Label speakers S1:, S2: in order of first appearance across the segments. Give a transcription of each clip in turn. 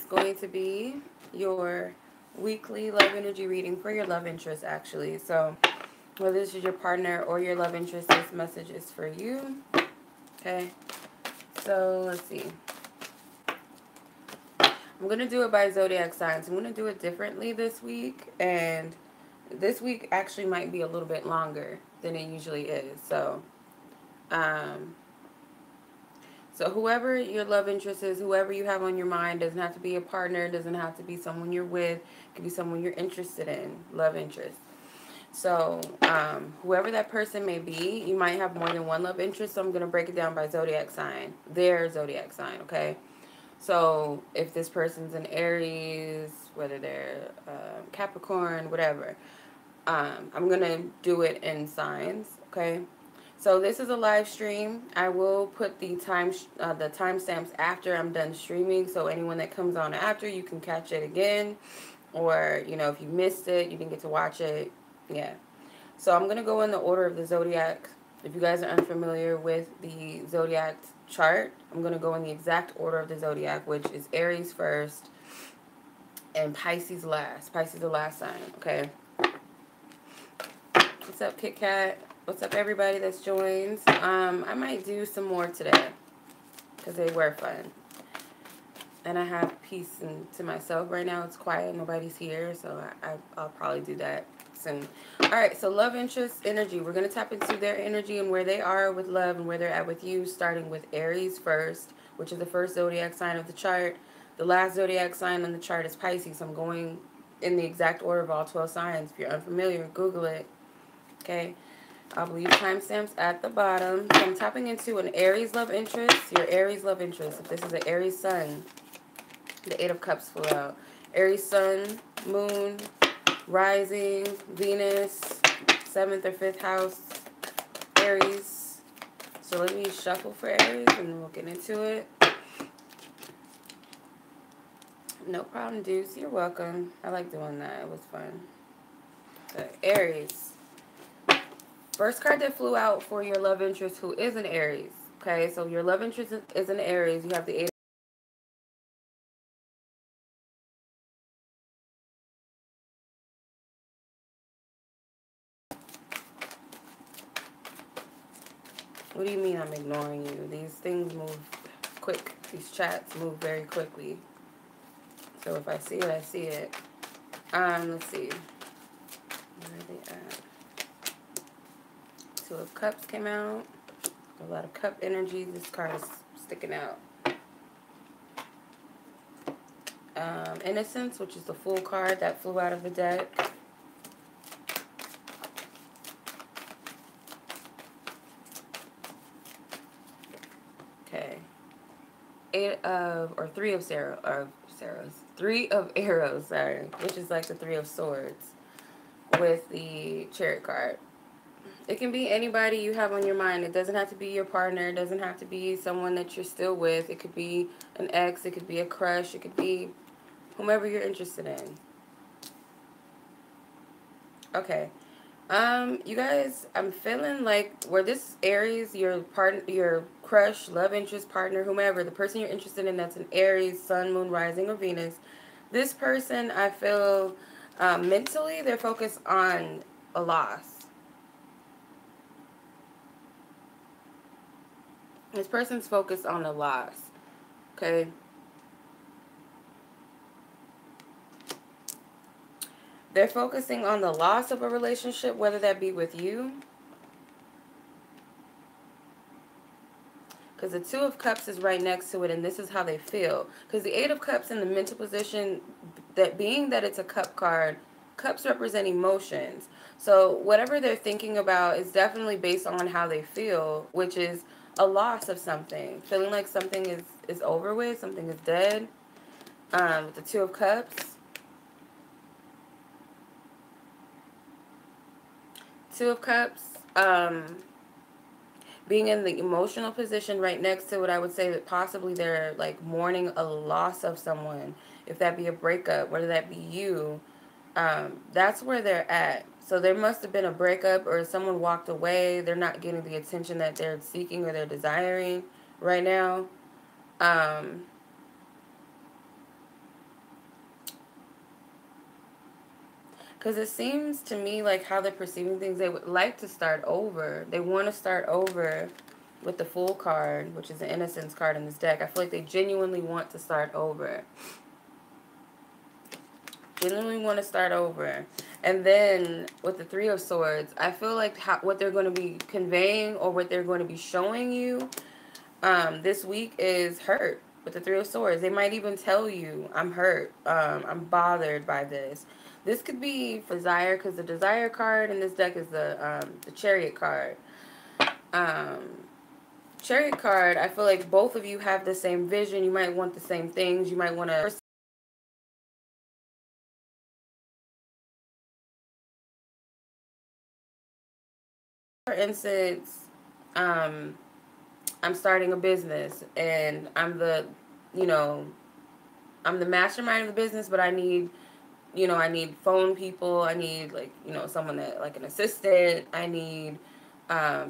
S1: going to be your weekly love energy reading for your love interest, actually. So whether this is your partner or your love interest, this message is for you. Okay, so let's see. I'm going to do it by zodiac signs. I'm going to do it differently this week, and this week actually might be a little bit longer than it usually is. So whoever your love interest is, whoever you have on your mind, doesn't have to be a partner, doesn't have to be someone you're with, it could be someone you're interested in, love interest. So whoever that person may be, you might have more than one love interest, so I'm going to break it down by zodiac sign, their zodiac sign, okay? So if this person's an Aries, whether they're Capricorn, whatever, I'm going to do it in signs, okay? So this is a live stream. I will put the timestamps after I'm done streaming, so anyone that comes on after, you can catch it again, or, you know, if you missed it, you didn't get to watch it, yeah. So I'm going to go in the order of the zodiac. If you guys are unfamiliar with the zodiac chart, I'm going to go in the exact order of the zodiac, which is Aries first and Pisces last. Pisces the last sign, okay? What's up, Kit Kat? What's up, everybody that's joined? I might do some more today because they were fun. And I have peace to myself right now. It's quiet. Nobody's here, so I'll probably do that soon. All right, so love interest energy. We're going to tap into their energy and where they are with love and where they're at with you, starting with Aries first, which is the first zodiac sign of the chart. The last zodiac sign on the chart is Pisces. I'm going in the exact order of all 12 signs. If you're unfamiliar, Google it. Okay, I'll leave timestamps at the bottom. So I'm tapping into an Aries love interest. Your Aries love interest. If this is an Aries sun, the Eight of Cups flew out. Aries sun, moon, rising, Venus, 7th or 5th house, Aries. So let me shuffle for Aries and we'll get into it. No problem, dudes. You're welcome. I like doing that. It was fun. Okay, Aries. First card that flew out for your love interest who is an Aries. Okay, so your love interest is an Aries. You have the Eight. What do you mean I'm ignoring you? These things move quick. These chats move very quickly. So if I see it, I see it. Let's see. Where are they at? Two of Cups came out. A lot of cup energy. This card is sticking out. Innocence, which is the Fool card that flew out of the deck. Okay. Three of Arrows, sorry, which is like the Three of Swords with the Chariot card. It can be anybody you have on your mind. It doesn't have to be your partner. It doesn't have to be someone that you're still with. It could be an ex. It could be a crush. It could be whomever you're interested in. Okay. You guys, I'm feeling like where this Aries, your partner, your crush, love interest, partner, whomever, the person you're interested in that's an Aries, sun, moon, rising, or Venus, this person, I feel mentally, they're focused on a loss. This person's focused on a loss, okay? They're focusing on the loss of a relationship, whether that be with you. Because the Two of Cups is right next to it, and this is how they feel. Because the Eight of Cups in the mental position, that being that it's a cup card, cups represent emotions. So whatever they're thinking about is definitely based on how they feel, which is a loss of something. Feeling like something is over with, something is dead. With the Two of Cups. Two of Cups, being in the emotional position right next to it, I would say that possibly they're like mourning a loss of someone. If that be a breakup, whether that be you, that's where they're at. So there must have been a breakup or someone walked away. They're not getting the attention that they're seeking or they're desiring right now. Because it seems to me like how they're perceiving things, they would like to start over. They want to start over with the Fool card, which is the Innocence card in this deck. I feel like they genuinely want to start over. Genuinely want to start over. And then with the Three of Swords, I feel like what they're going to be conveying or what they're going to be showing you this week is hurt. With the Three of Swords, they might even tell you, I'm hurt, I'm bothered by this. This could be for Desire, because the Desire card in this deck is the Chariot card. Chariot card, I feel like both of you have the same vision. You might want the same things. You might want to... For instance, I'm starting a business, and I'm the, I'm the mastermind of the business, but I need, I need phone people. I need, like, someone that, like, an assistant. I need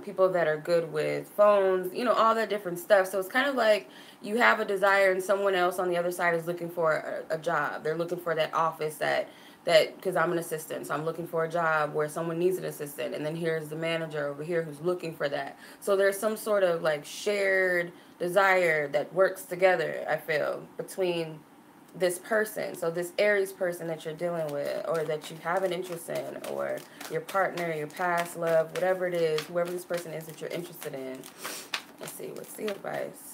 S1: people that are good with phones, all that different stuff. So it's kind of like you have a desire and someone else on the other side is looking for a job. They're looking for that office that because I'm an assistant, so I'm looking for a job where someone needs an assistant, and then here's the manager over here who's looking for that. So there's some sort of like shared desire that works together, I feel, between this person. So this Aries person that you're dealing with, or that you have an interest in, or your partner, your past love, whatever it is, whoever this person is that you're interested in. Let's see, what's the advice?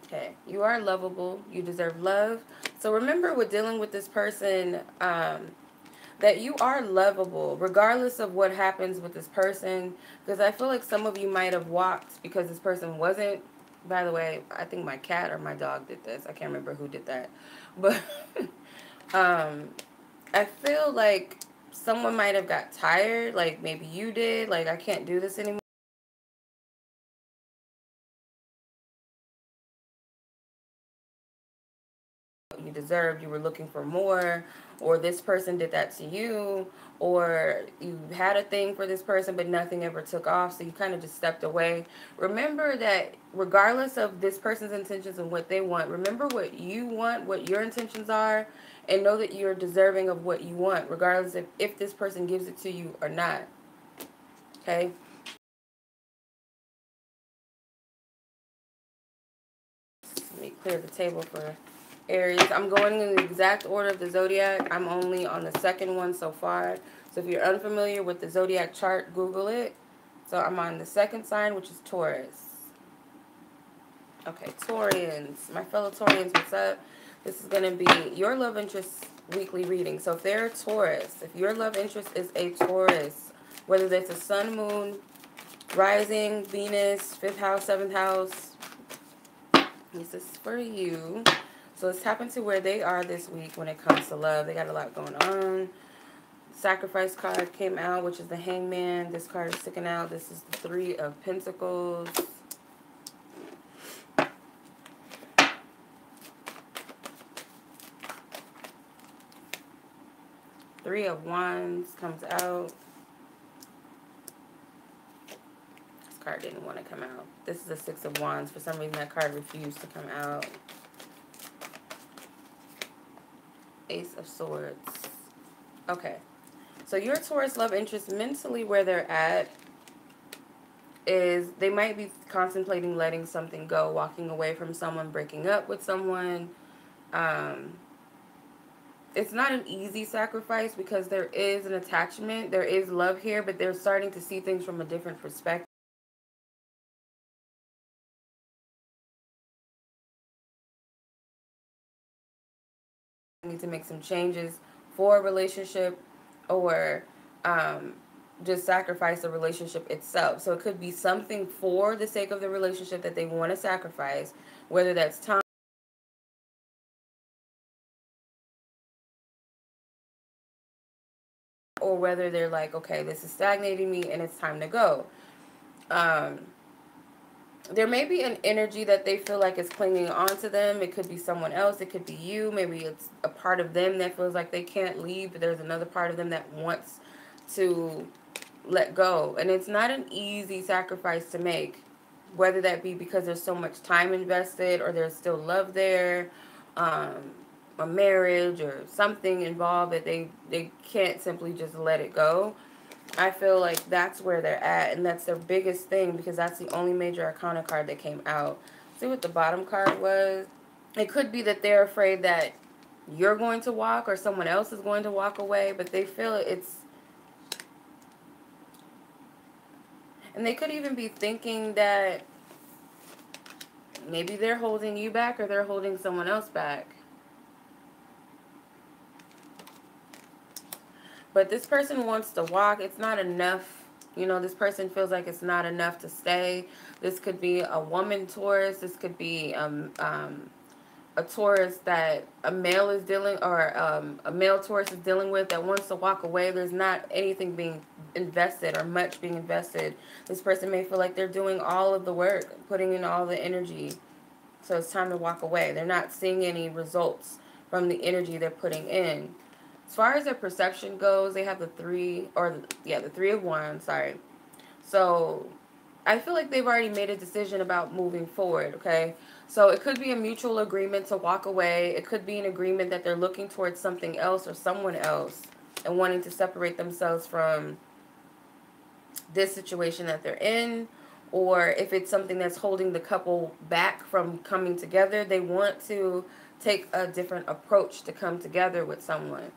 S1: Okay, you are lovable. You deserve love. So remember, with dealing with this person, that you are lovable regardless of what happens with this person. Because I feel like some of you might have walked because this person wasn't. By the way, I think my cat or my dog did this. I can't remember who did that. But I feel like someone might have got tired. Like maybe you did. Like, I can't do this anymore. You deserved, you were looking for more, or this person did that to you, or you had a thing for this person but nothing ever took off, so you kind of just stepped away. Remember that regardless of this person's intentions and what they want, remember what you want, what your intentions are, and know that you're deserving of what you want, regardless of if this person gives it to you or not. Okay? Let me clear the table for Aries. I'm going in the exact order of the Zodiac. I'm only on the second one so far. So if you're unfamiliar with the Zodiac chart, Google it. So I'm on the second sign, which is Taurus. Okay, Taurians. My fellow Taurians, what's up? This is going to be your love interest weekly reading. So if they're a Taurus, if your love interest is a Taurus, whether that's a sun, moon, rising, Venus, 5th house, 7th house, this is for you. So let's tap into where they are this week when it comes to love. They got a lot going on. Sacrifice card came out, which is the Hangman. This card is sticking out. This is the Three of Pentacles. Three of Wands comes out. This card didn't want to come out. This is the Six of Wands. For some reason, that card refused to come out. Ace of Swords. Okay. So your Taurus love interest, mentally where they're at is they might be contemplating letting something go, walking away from someone, breaking up with someone. It's not an easy sacrifice because there is an attachment. There is love here, but they're starting to see things from a different perspective. Need to make some changes for a relationship, or just sacrifice the relationship itself. So it could be something for the sake of the relationship that they want to sacrifice, whether that's time or whether they're like, okay, this is stagnating me and it's time to go. There may be an energy that they feel like is clinging on to them. It could be someone else. It could be you. Maybe it's a part of them that feels like they can't leave, but there's another part of them that wants to let go. And it's not an easy sacrifice to make, whether that be because there's so much time invested or there's still love there. a marriage or something involved that they can't simply just let it go. I feel like that's where they're at, and that's their biggest thing, because that's the only major arcana card that came out. See what the bottom card was? It could be that they're afraid that you're going to walk or someone else is going to walk away, but they feel it's... And they could even be thinking that maybe they're holding you back or they're holding someone else back. But this person wants to walk. It's not enough. You know, this person feels like it's not enough to stay. This could be a woman Taurus. This could be a Taurus that a male is dealing, or a male Taurus is dealing with, that wants to walk away. There's not anything being invested or much being invested. This person may feel like they're doing all of the work, putting in all the energy. So it's time to walk away. They're not seeing any results from the energy they're putting in. As far as their perception goes, they have the three of wands, sorry. So I feel like they've already made a decision about moving forward, okay? So it could be a mutual agreement to walk away. It could be an agreement that they're looking towards something else or someone else and wanting to separate themselves from this situation that they're in. Or if it's something that's holding the couple back from coming together, they want to take a different approach to come together with someone.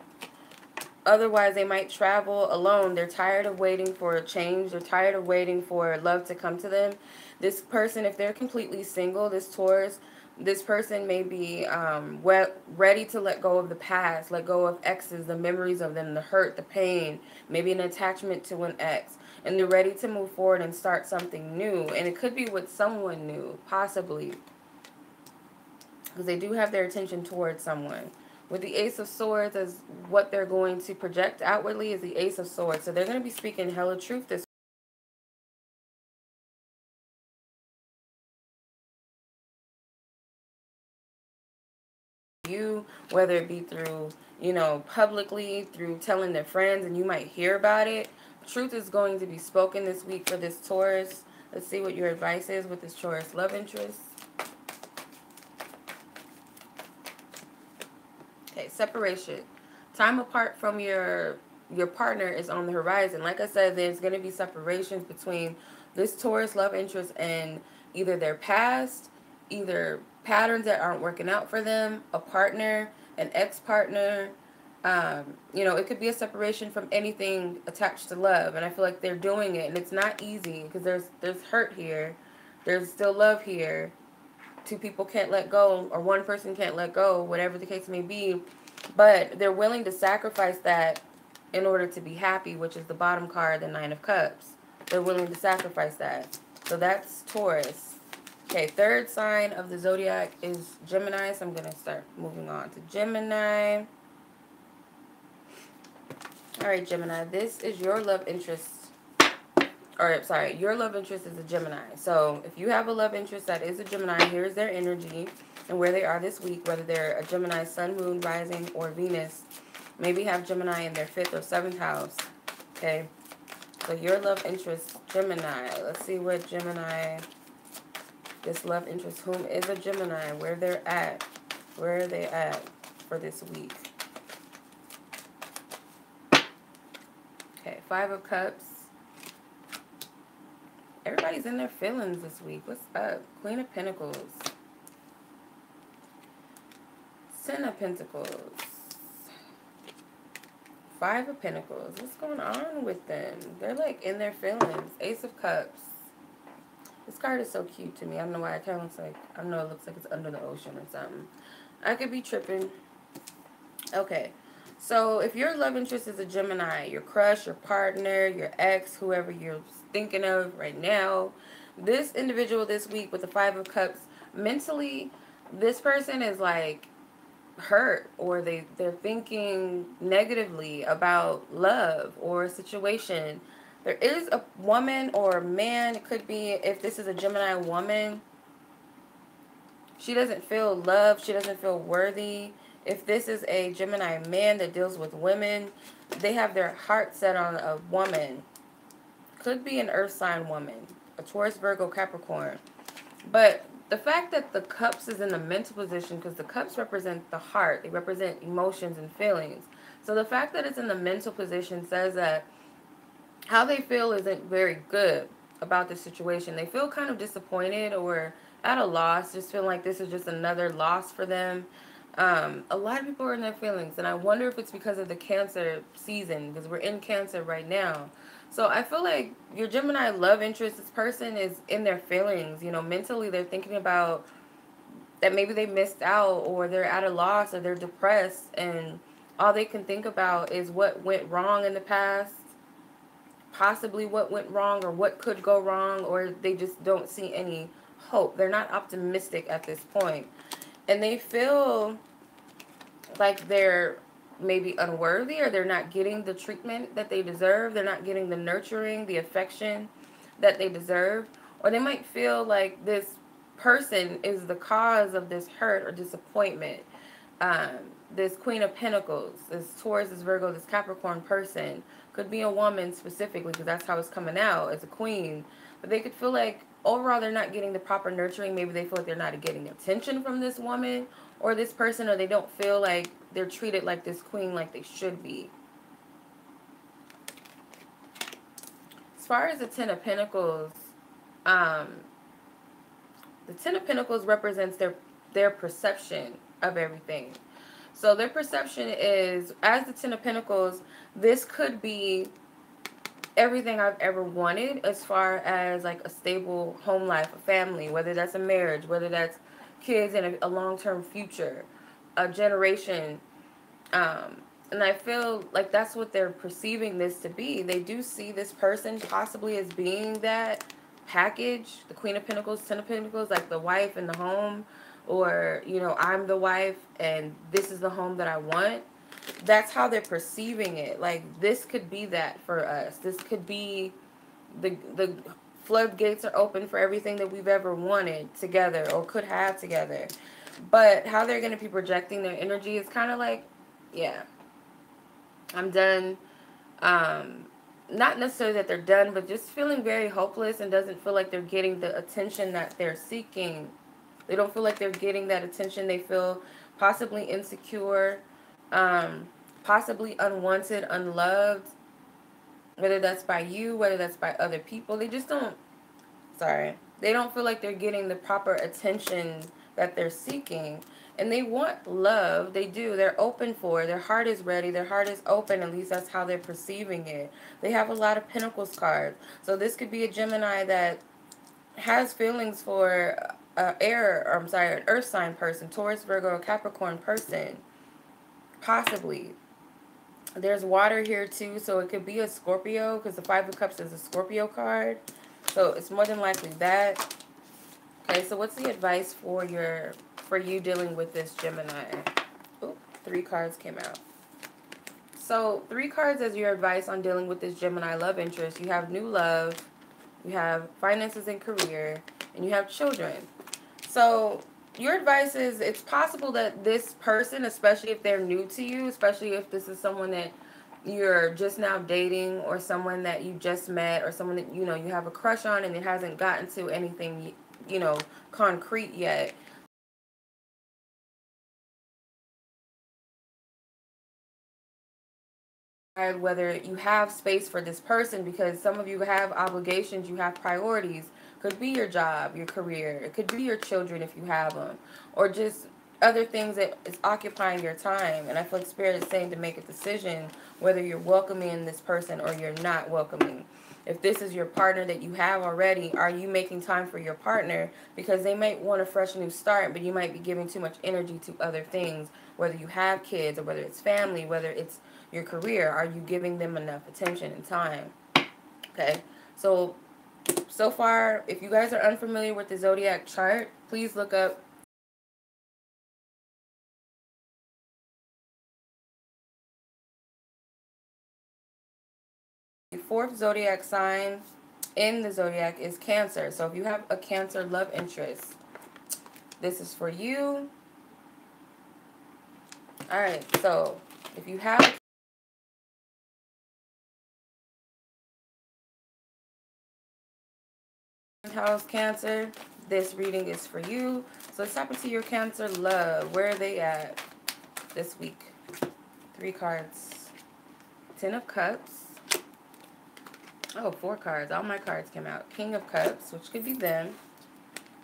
S1: Otherwise, they might travel alone. They're tired of waiting for a change. They're tired of waiting for love to come to them. This person, if they're completely single, this Taurus, this person may be ready to let go of the past, let go of exes, the memories of them, the hurt, the pain, maybe an attachment to an ex. And they're ready to move forward and start something new. And it could be with someone new, possibly. Because they do have their attention towards someone. With the Ace of Swords, as what they're going to project outwardly is the Ace of Swords. So they're going to be speaking hella truth this you, whether it be through, you know, publicly, through telling their friends, and you might hear about it. Truth is going to be spoken this week for this Taurus. Let's see what your advice is with this Taurus love interest. Okay, separation. Time apart from your partner is on the horizon. Like I said, there's going to be separations between this Taurus love interest and either their past, either patterns that aren't working out for them, a partner, an ex-partner. You know, it could be a separation from anything attached to love. And I feel like they're doing it. And it's not easy because there's hurt here. There's still love here. Two people can't let go, or one person can't let go, whatever the case may be. But they're willing to sacrifice that in order to be happy, which is the bottom card, the Nine of Cups. They're willing to sacrifice that. So that's Taurus. Okay, third sign of the Zodiac is Gemini. So I'm going to start moving on to Gemini. All right, Gemini, this is your love interest. Or, sorry, your love interest is a Gemini. So if you have a love interest that is a Gemini, here's their energy and where they are this week, whether they're a Gemini, Sun, Moon, Rising, or Venus. Maybe have Gemini in their 5th or 7th house. Okay, so your love interest, Gemini. Let's see what Gemini, this love interest, whom is a Gemini, where they're at. Where are they at for this week? Okay, 5 of Cups. Everybody's in their feelings this week. What's up? Queen of Pentacles. 10 of Pentacles. 5 of Pentacles. What's going on with them? They're like in their feelings. Ace of Cups. This card is so cute to me. I don't know why. It kind of looks like, I don't know, it looks like it's under the ocean or something. I could be tripping. Okay. So if your love interest is a Gemini, your crush, your partner, your ex, whoever you're thinking of right now, this individual this week with the 5 of Cups, mentally, this person is like hurt, or they're thinking negatively about love or a situation. There is a woman or a man, it could be, if this is a Gemini woman, she doesn't feel loved, she doesn't feel worthy. If this is a Gemini man that deals with women, they have their heart set on a woman. Could be an earth sign woman, a Taurus, Virgo, Capricorn. But the fact that the cups is in the mental position, because the cups represent the heart, they represent emotions and feelings. So the fact that it's in the mental position says that how they feel isn't very good about the situation. They feel kind of disappointed or at a loss, just feeling like this is just another loss for them. A lot of people are in their feelings, and I wonder if it's because of the Cancer season, because we're in Cancer right now. So I feel like your Gemini love interest, this person is in their feelings. You know, mentally they're thinking about that maybe they missed out, or they're at a loss, or they're depressed, and all they can think about is what went wrong in the past, possibly what went wrong or what could go wrong, or they just don't see any hope. They're not optimistic at this point. And they feel like they're maybe unworthy, or they're not getting the treatment that they deserve. They're not getting the nurturing, the affection that they deserve. Or they might feel like this person is the cause of this hurt or disappointment. This Queen of Pentacles, this Taurus, this Virgo, this Capricorn person, could be a woman specifically, because that's how it's coming out, as a queen. But they could feel like overall they're not getting the proper nurturing. Maybe they feel like they're not getting attention from this woman or this person, or they don't feel like they're treated like this queen like they should be. As far as the Ten of Pentacles, the Ten of Pentacles represents their perception of everything. So their perception is, as the Ten of Pentacles, this could be everything I've ever wanted as far as like a stable home life, a family, whether that's a marriage, whether that's kids in a long-term future, a generation. And I feel like that's what they're perceiving this to be. They do see this person possibly as being that package, the Queen of Pentacles, Ten of Pentacles, like the wife in the home, or, you know, I'm the wife and this is the home that I want. That's how they're perceiving it. Like, this could be that for us. This could be the floodgates are open for everything that we've ever wanted together or could have together. But how they're going to be projecting their energy is kind of like, yeah, I'm done. Not necessarily that they're done, but just feeling very hopeless and doesn't feel like they're getting the attention that they're seeking. They don't feel like they're getting that attention. They feel possibly insecure, possibly unwanted, unloved, whether that's by you, whether that's by other people. They just don't, they don't feel like they're getting the proper attention that they're seeking. And they want love. They do. They're open for it. Their heart is ready. Their heart is open. At least that's how they're perceiving it. They have a lot of Pentacles cards. So this could be a Gemini that has feelings for an earth sign person, Taurus, Virgo, or Capricorn person. Possibly. There's water here too, so it could be a Scorpio, because the Five of Cups is a Scorpio card. So it's more than likely that. Okay, so what's the advice for you dealing with this Gemini? Ooh, 3 cards came out. So 3 cards as your advice on dealing with this Gemini love interest. You have new love, you have finances and career, and you have children. So your advice is, it's possible that this person, especially if they're new to you, especially if this is someone that you're just now dating, or someone that you just met, or someone that, you know, you have a crush on and it hasn't gotten to anything, you know, concrete yet. Whether you have space for this person, because some of you have obligations, you have priorities. Could be your job, your career. It could be your children if you have them, or just other things that is occupying your time. And I feel like Spirit is saying to make a decision whether you're welcoming this person or you're not welcoming. If this is your partner that you have already, are you making time for your partner? Because they might want a fresh new start, but you might be giving too much energy to other things, whether you have kids, or whether it's family, whether it's your career. Are you giving them enough attention and time? Okay, so far, if you guys are unfamiliar with the Zodiac chart, please look up the 4th Zodiac sign in the Zodiac is Cancer. So if you have a Cancer love interest, this is for you. Alright, so if you have house Cancer, this reading is for you. So let's tap into your Cancer love. Where are they at this week? 3 cards. 10 of Cups. Oh, 4 cards. All my cards came out. King of Cups, which could be them,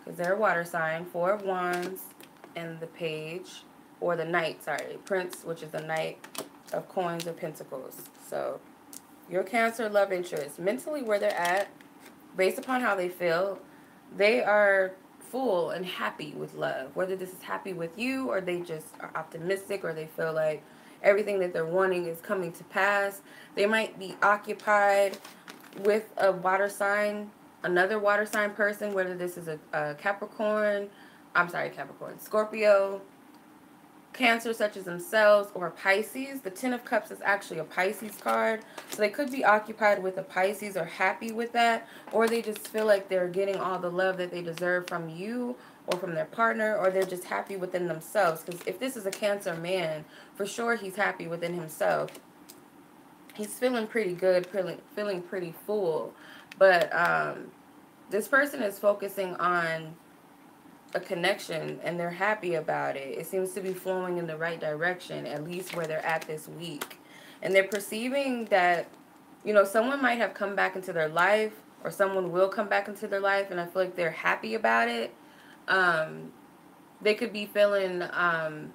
S1: because they're a water sign. 4 of Wands and the Page, or the Knight, sorry. Prince, which is the Knight of Coins or Pentacles. So your Cancer love interest, mentally where they're at, based upon how they feel, they are full and happy with love. Whether this is happy with you, or they just are optimistic, or they feel like everything that they're wanting is coming to pass. They might be occupied with a water sign, another water sign person, whether this is a Capricorn, Scorpio, Cancer such as themselves, or Pisces. The 10 of Cups is actually a Pisces card. So they could be occupied with a Pisces or happy with that, or they just feel like they're getting all the love that they deserve from you or from their partner, or they're just happy within themselves. Because if this is a Cancer man, for sure he's happy within himself. He's feeling pretty good, feeling pretty full. But this person is focusing on a connection, and they're happy about it. It seems to be flowing in the right direction, at least where they're at this week. And they're perceiving that, you know, someone might have come back into their life, or someone will come back into their life, and I feel like they're happy about it. They could be feeling, I'm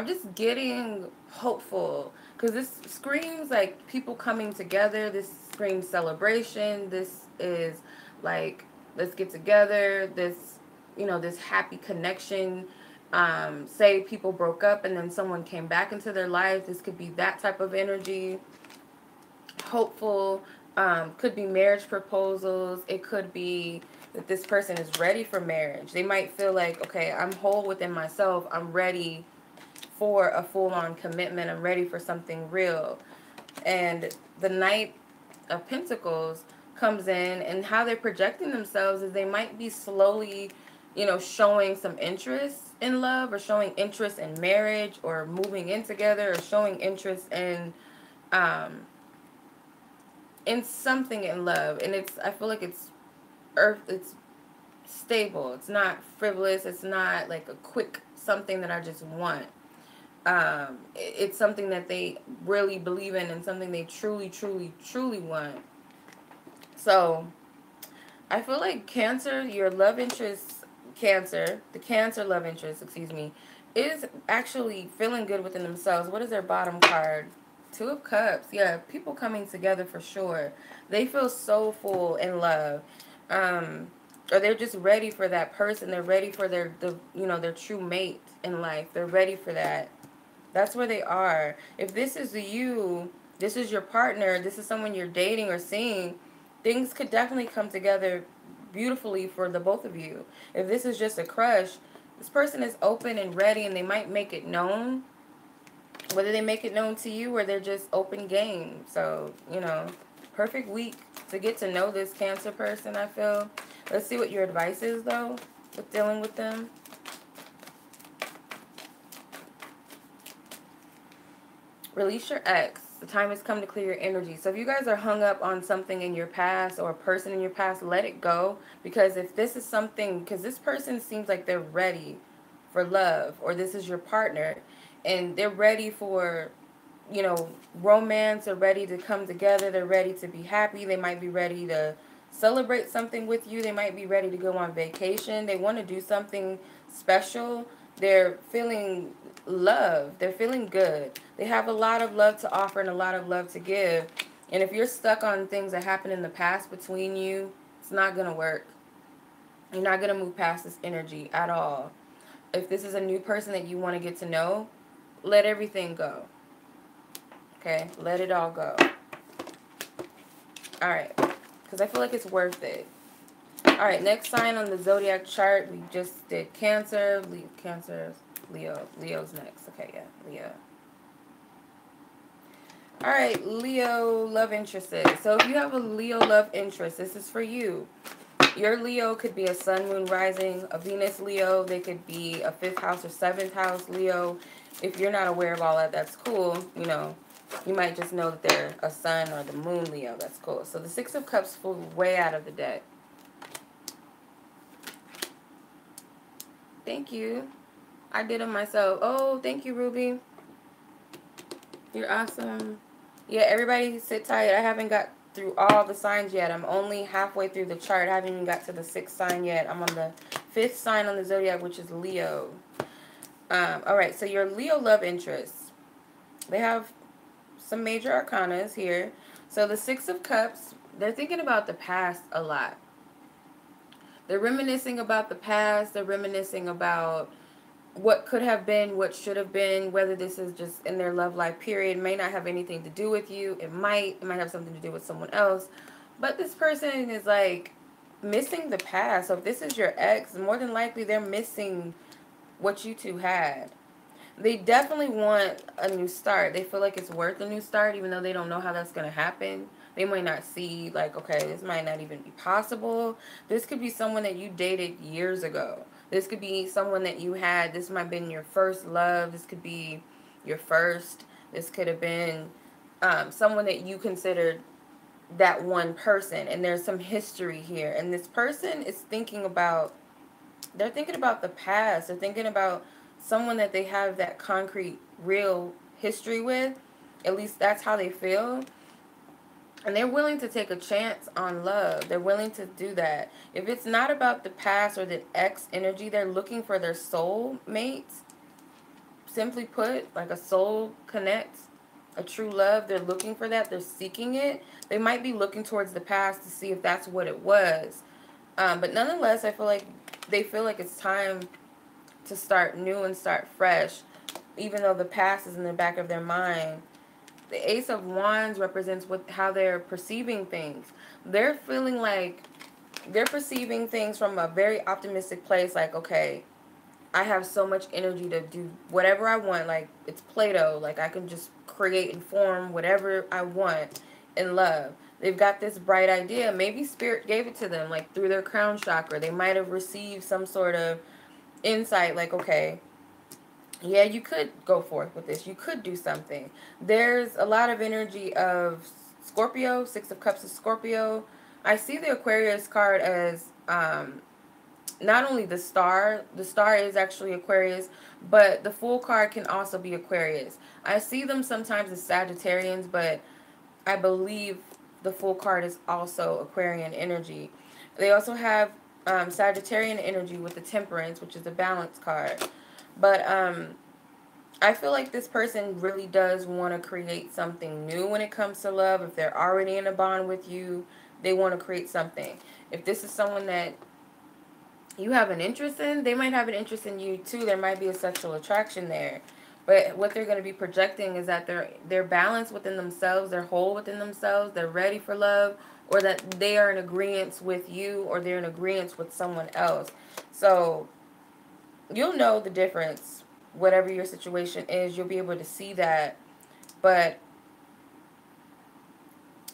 S1: just getting hopeful, because this screams like people coming together. This screams celebration. This is like, let's get together. This, you know, this happy connection. Say people broke up and then someone came back into their life. This could be that type of energy. Hopeful. Could be marriage proposals. It could be that this person is ready for marriage. They might feel like, okay, I'm whole within myself. I'm ready for a full-on commitment. I'm ready for something real. And the Knight of Pentacles comes in, and how they're projecting themselves is they might be slowly, you know, showing some interest in love, or showing interest in marriage, or moving in together, or showing interest in something in love. And it's, I feel like it's stable. It's not frivolous. It's not like a quick something that I just want. It's something that they really believe in, and something they truly, truly, truly want. So I feel like Cancer, your love interest, the Cancer love interest, excuse me, is actually feeling good within themselves. What is their bottom card? 2 of Cups. Yeah, people coming together for sure. They feel so full in love. Or they're just ready for that person. They're ready for their true mate in life. They're ready for that. That's where they are. If this is you, this is your partner, this is someone you're dating or seeing, things could definitely come together beautifully for the both of you. If this is just a crush, this person is open and ready, and they might make it known. Whether they make it known to you, or they're just open game. So, you know, perfect week to get to know this Cancer person, I feel. Let's see what your advice is, though, with dealing with them. Release your ex. The time has come to clear your energy. So if you guys are hung up on something in your past, or a person in your past, let it go. Because if this is something, because this person seems like they're ready for love, or this is your partner, and they're ready for, you know, romance. They're ready to come together. They're ready to be happy. They might be ready to celebrate something with you. They might be ready to go on vacation. They want to do something special. They're feeling love. They're feeling good. They have a lot of love to offer and a lot of love to give. And if you're stuck on things that happened in the past between you, it's not going to work. You're not going to move past this energy at all. If this is a new person that you want to get to know, let everything go. Okay? Let it all go. Alright. Because I feel like it's worth it. Alright, next sign on the Zodiac chart. We just did Cancer. Leo. Leo's next. Okay, yeah. Leo. Alright, Leo love interested. So if you have a Leo love interest, this is for you. Your Leo could be a Sun, Moon, Rising, a Venus Leo. They could be a 5th house or 7th house Leo. If you're not aware of all that, that's cool. You know, you might just know that they're a Sun or the Moon Leo. That's cool. So the 6 of Cups flew way out of the deck. Thank you. I did them myself. Oh, thank you, Ruby. You're awesome. Yeah, everybody sit tight. I haven't got through all the signs yet. I'm only halfway through the chart. I haven't even got to the 6th sign yet. I'm on the 5th sign on the Zodiac, which is Leo. All right, so your Leo love interests. They have some major arcanas here. So the 6 of Cups, they're thinking about the past a lot. They're reminiscing about the past. They're reminiscing about what could have been, what should have been, whether this is just in their love life period. It may not have anything to do with you. It might have something to do with someone else. But this person is like missing the past. So if this is your ex, more than likely they're missing what you two had. They definitely want a new start. They feel like it's worth a new start, even though they don't know how that's going to happen. They might not see, like, okay, this might not even be possible. This could be someone that you dated years ago. This could be someone that you had. This might have been your first love. This could be your first. This could have been someone that you considered that one person. And there's some history here. And this person is thinking about, they're thinking about the past. They're thinking about someone that they have that concrete, real history with. At least that's how they feel. And they're willing to take a chance on love. They're willing to do that. If it's not about the past or the ex energy, they're looking for their soul mates. Simply put, like a soul connect, a true love. They're looking for that. They're seeking it. They might be looking towards the past to see if that's what it was. But nonetheless, I feel like they feel like it's time to start new and start fresh, even though the past is in the back of their mind. The Ace of Wands represents how they're perceiving things. They're feeling like they're perceiving things from a very optimistic place. Like, okay, I have so much energy to do whatever I want. Like, it's Play-Doh. Like, I can just create and form whatever I want in love. They've got this bright idea. Maybe Spirit gave it to them, like, through their crown chakra. They might have received some sort of insight, like, okay, yeah, you could go forth with this. You could do something. There's a lot of energy of Scorpio, 6 of Cups is Scorpio. I see the Aquarius card as not only the star is actually Aquarius, but the full card can also be Aquarius. I see them sometimes as Sagittarians, but I believe the full card is also Aquarian energy. They also have Sagittarian energy with the Temperance, which is the balance card. But I feel like this person really does want to create something new when it comes to love. If they're already in a bond with you, they want to create something. If this is someone that you have an interest in, they might have an interest in you too. There might be a sexual attraction there. But what they're going to be projecting is that they're balanced within themselves, they're whole within themselves, they're ready for love, or that they are in agreement with you, or they're in agreement with someone else. So you'll know the difference, whatever your situation is. You'll be able to see that. But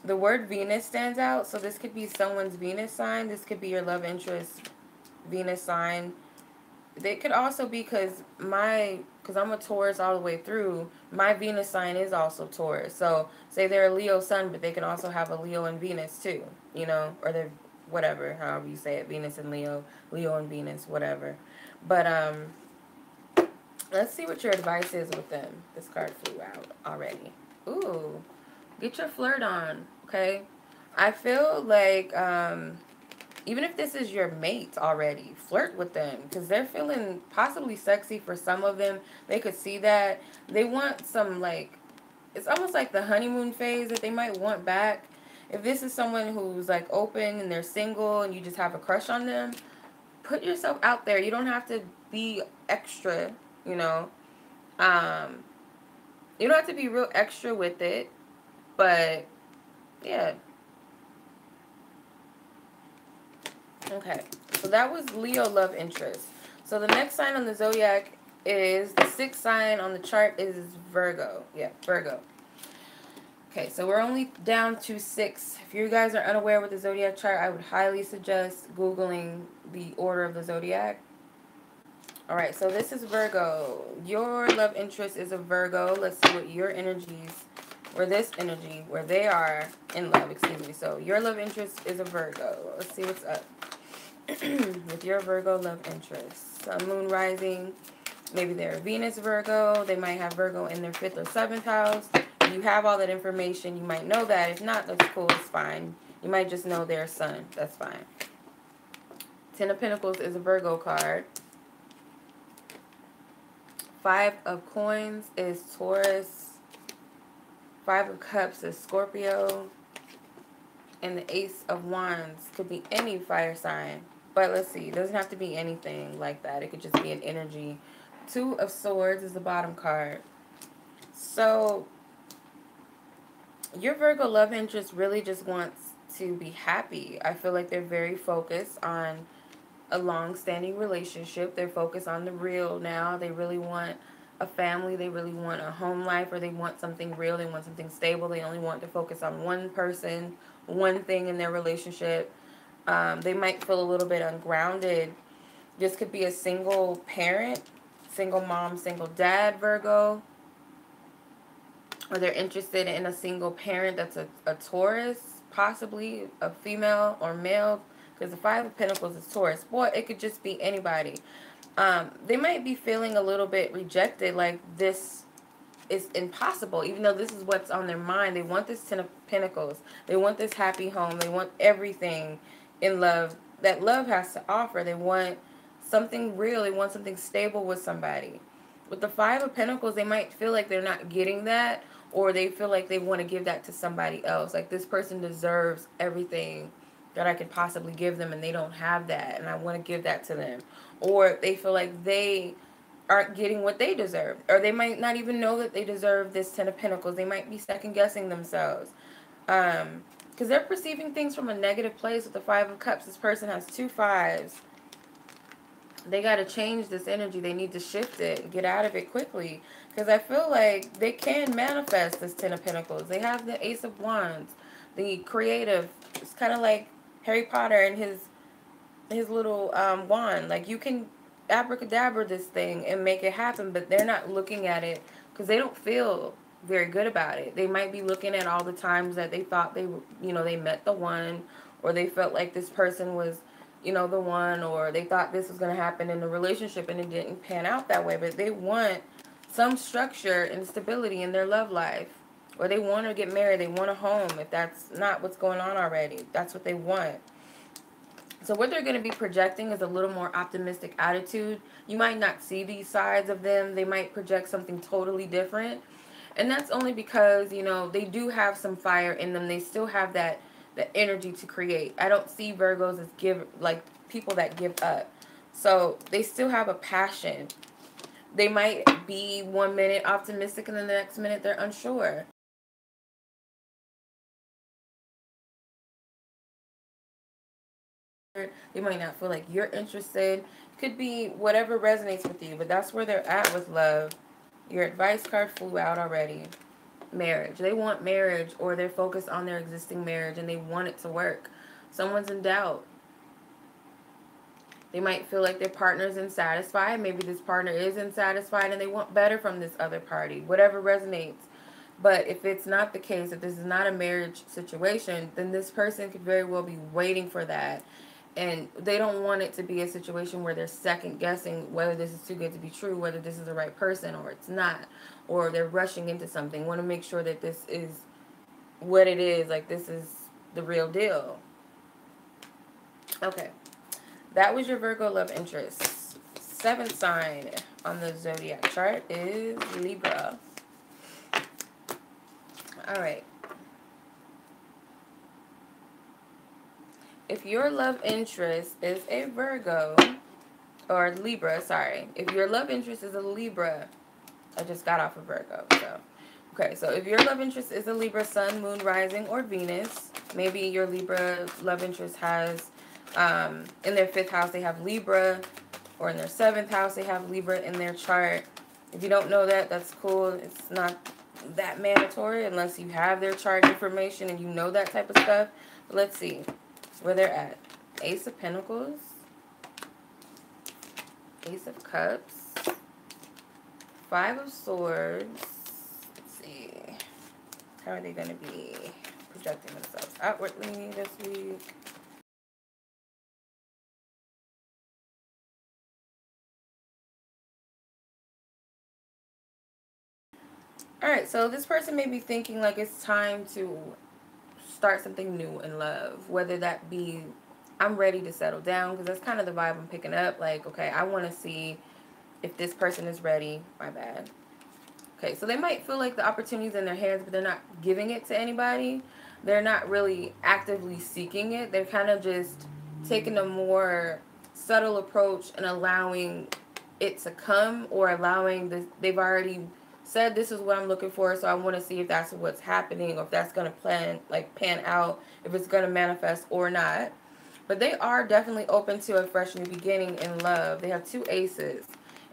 S1: the word Venus stands out. So this could be someone's Venus sign. This could be your love interest Venus sign. They could also be because I'm a Taurus all the way through, my Venus sign is also Taurus. So say they're a Leo sun, but they can also have a Leo and Venus too, you know, or they're whatever, however you say it, Venus and Leo, Leo and Venus, whatever. But let's see what your advice is with them. This card flew out already. Ooh, get your flirt on, okay? I feel like even if this is your mate already, flirt with them, because they're feeling possibly sexy for some of them. They could see that. They want some, like, it's almost like the honeymoon phase that they might want back. If this is someone who's, like, open and they're single and you just have a crush on them, put yourself out there. You don't have to be extra, you know. You don't have to be real extra with it, but, yeah. Okay, so that was Leo love interest. So the next sign on the Zodiac is, the 6th sign on the chart is Virgo. Yeah, Virgo. Okay, so we're only down to 6. If you guys are unaware with the Zodiac chart, I would highly suggest Googling the order of the Zodiac. Alright, so this is Virgo. Your love interest is a Virgo. Let's see what your energies, or this energy, where they are in love, excuse me. So your love interest is a Virgo. Let's see what's up. with your Virgo love interest. Sun, moon, rising. Maybe they're a Venus Virgo. They might have Virgo in their 5th or 7th house. If you have all that information, you might know that. If not, that's cool. It's fine. You might just know their sun. That's fine. 10 of Pentacles is a Virgo card. 5 of Coins is Taurus. 5 of Cups is Scorpio. And the Ace of Wands could be any fire sign. But let's see. It doesn't have to be anything like that. It could just be an energy. 2 of Swords is the bottom card. So, your Virgo love interest really just wants to be happy. I feel like they're very focused on a long-standing relationship. They're focused on the real now. They really want a family. They really want a home life, or they want something real. They want something stable. They only want to focus on one person, one thing in their relationship. They might feel a little bit ungrounded. This could be a single parent, single mom, single dad Virgo. Or they're interested in a single parent that's a Taurus, possibly a female or male. Because the 5 of Pentacles is Taurus. Boy, it could just be anybody. They might be feeling a little bit rejected, like this is impossible, even though this is what's on their mind. They want this 10 of Pentacles. They want this happy home. They want everything in love that love has to offer. They want something real. They want something stable with somebody. With the 5 of Pentacles, they might feel like they're not getting that, or they feel like they want to give that to somebody else. Like, this person deserves everything that I could possibly give them, and they don't have that, and I want to give that to them. Or they feel like they aren't getting what they deserve, or they might not even know that they deserve this 10 of Pentacles. They might be second guessing themselves, because they're perceiving things from a negative place. With the 5 of Cups, this person has 2 5s. They got to change this energy. They need to shift it and get out of it quickly, because I feel like they can manifest this 10 of Pentacles. They have the Ace of Wands, the creative. It's kind of like Harry Potter and his little wand. Like, you can abracadabra this thing and make it happen, but they're not looking at it because they don't feel very good about it. They might be looking at all the times that they thought they, they met the one, or they felt like this person was, the one, or they thought this was going to happen in the relationship and it didn't pan out that way. But they want some structure and stability in their love life, or they want to get married. They want a home. If that's not what's going on already, that's what they want. So what they're going to be projecting is a little more optimistic attitude. You might not see these sides of them. They might project something totally different. And that's only because, they do have some fire in them. They still have that energy to create. I don't see Virgos as people that give up. So they still have a passion. They might be 1 minute optimistic and then the next minute they're unsure. They might not feel like you're interested. Could be whatever resonates with you, but that's where they're at with love. Your advice card flew out already. Marriage. They want marriage, or they're focused on their existing marriage and they want it to work. Someone's in doubt. They might feel like their partner's unsatisfied. Maybe this partner is unsatisfied and they want better from this other party. Whatever resonates. But if it's not the case, if this is not a marriage situation, then this person could very well be waiting for that. And they don't want it to be a situation where they're second guessing whether this is too good to be true, whether this is the right person or it's not, or they're rushing into something. Want to make sure that this is what it is, like this is the real deal. Okay, that was your Virgo love interest. 7th sign on the Zodiac chart is Libra. All right. If your love interest is a Virgo, or Libra, sorry. If your love interest is a Libra, I just got off of Virgo, so. Okay, so if your love interest is a Libra, Sun, Moon, Rising, or Venus, maybe your Libra love interest has, in their 5th house, they have Libra, or in their 7th house, they have Libra in their chart. If you don't know that, that's cool. It's not that mandatory unless you have their chart information and you know that type of stuff. But let's see where they're at. Ace of Pentacles, Ace of Cups, 5 of Swords. Let's see. How are they going to be projecting themselves outwardly this week? Alright, so this person may be thinking like it's time to start something new in love. Whether that be, I'm ready to settle down, because that's kind of the vibe I'm picking up. Like, okay, I want to see if this person is ready. My bad. Okay, so they might feel like the opportunity's in their hands, but they're not giving it to anybody. They're not really actively seeking it. They're kind of just taking a more subtle approach and allowing it to come, or allowing this. They've already said this is what I'm looking for, so I want to see if that's what's happening, or if that's going to pan out, if it's going to manifest or not. But they are definitely open to a fresh new beginning in love. They have two aces.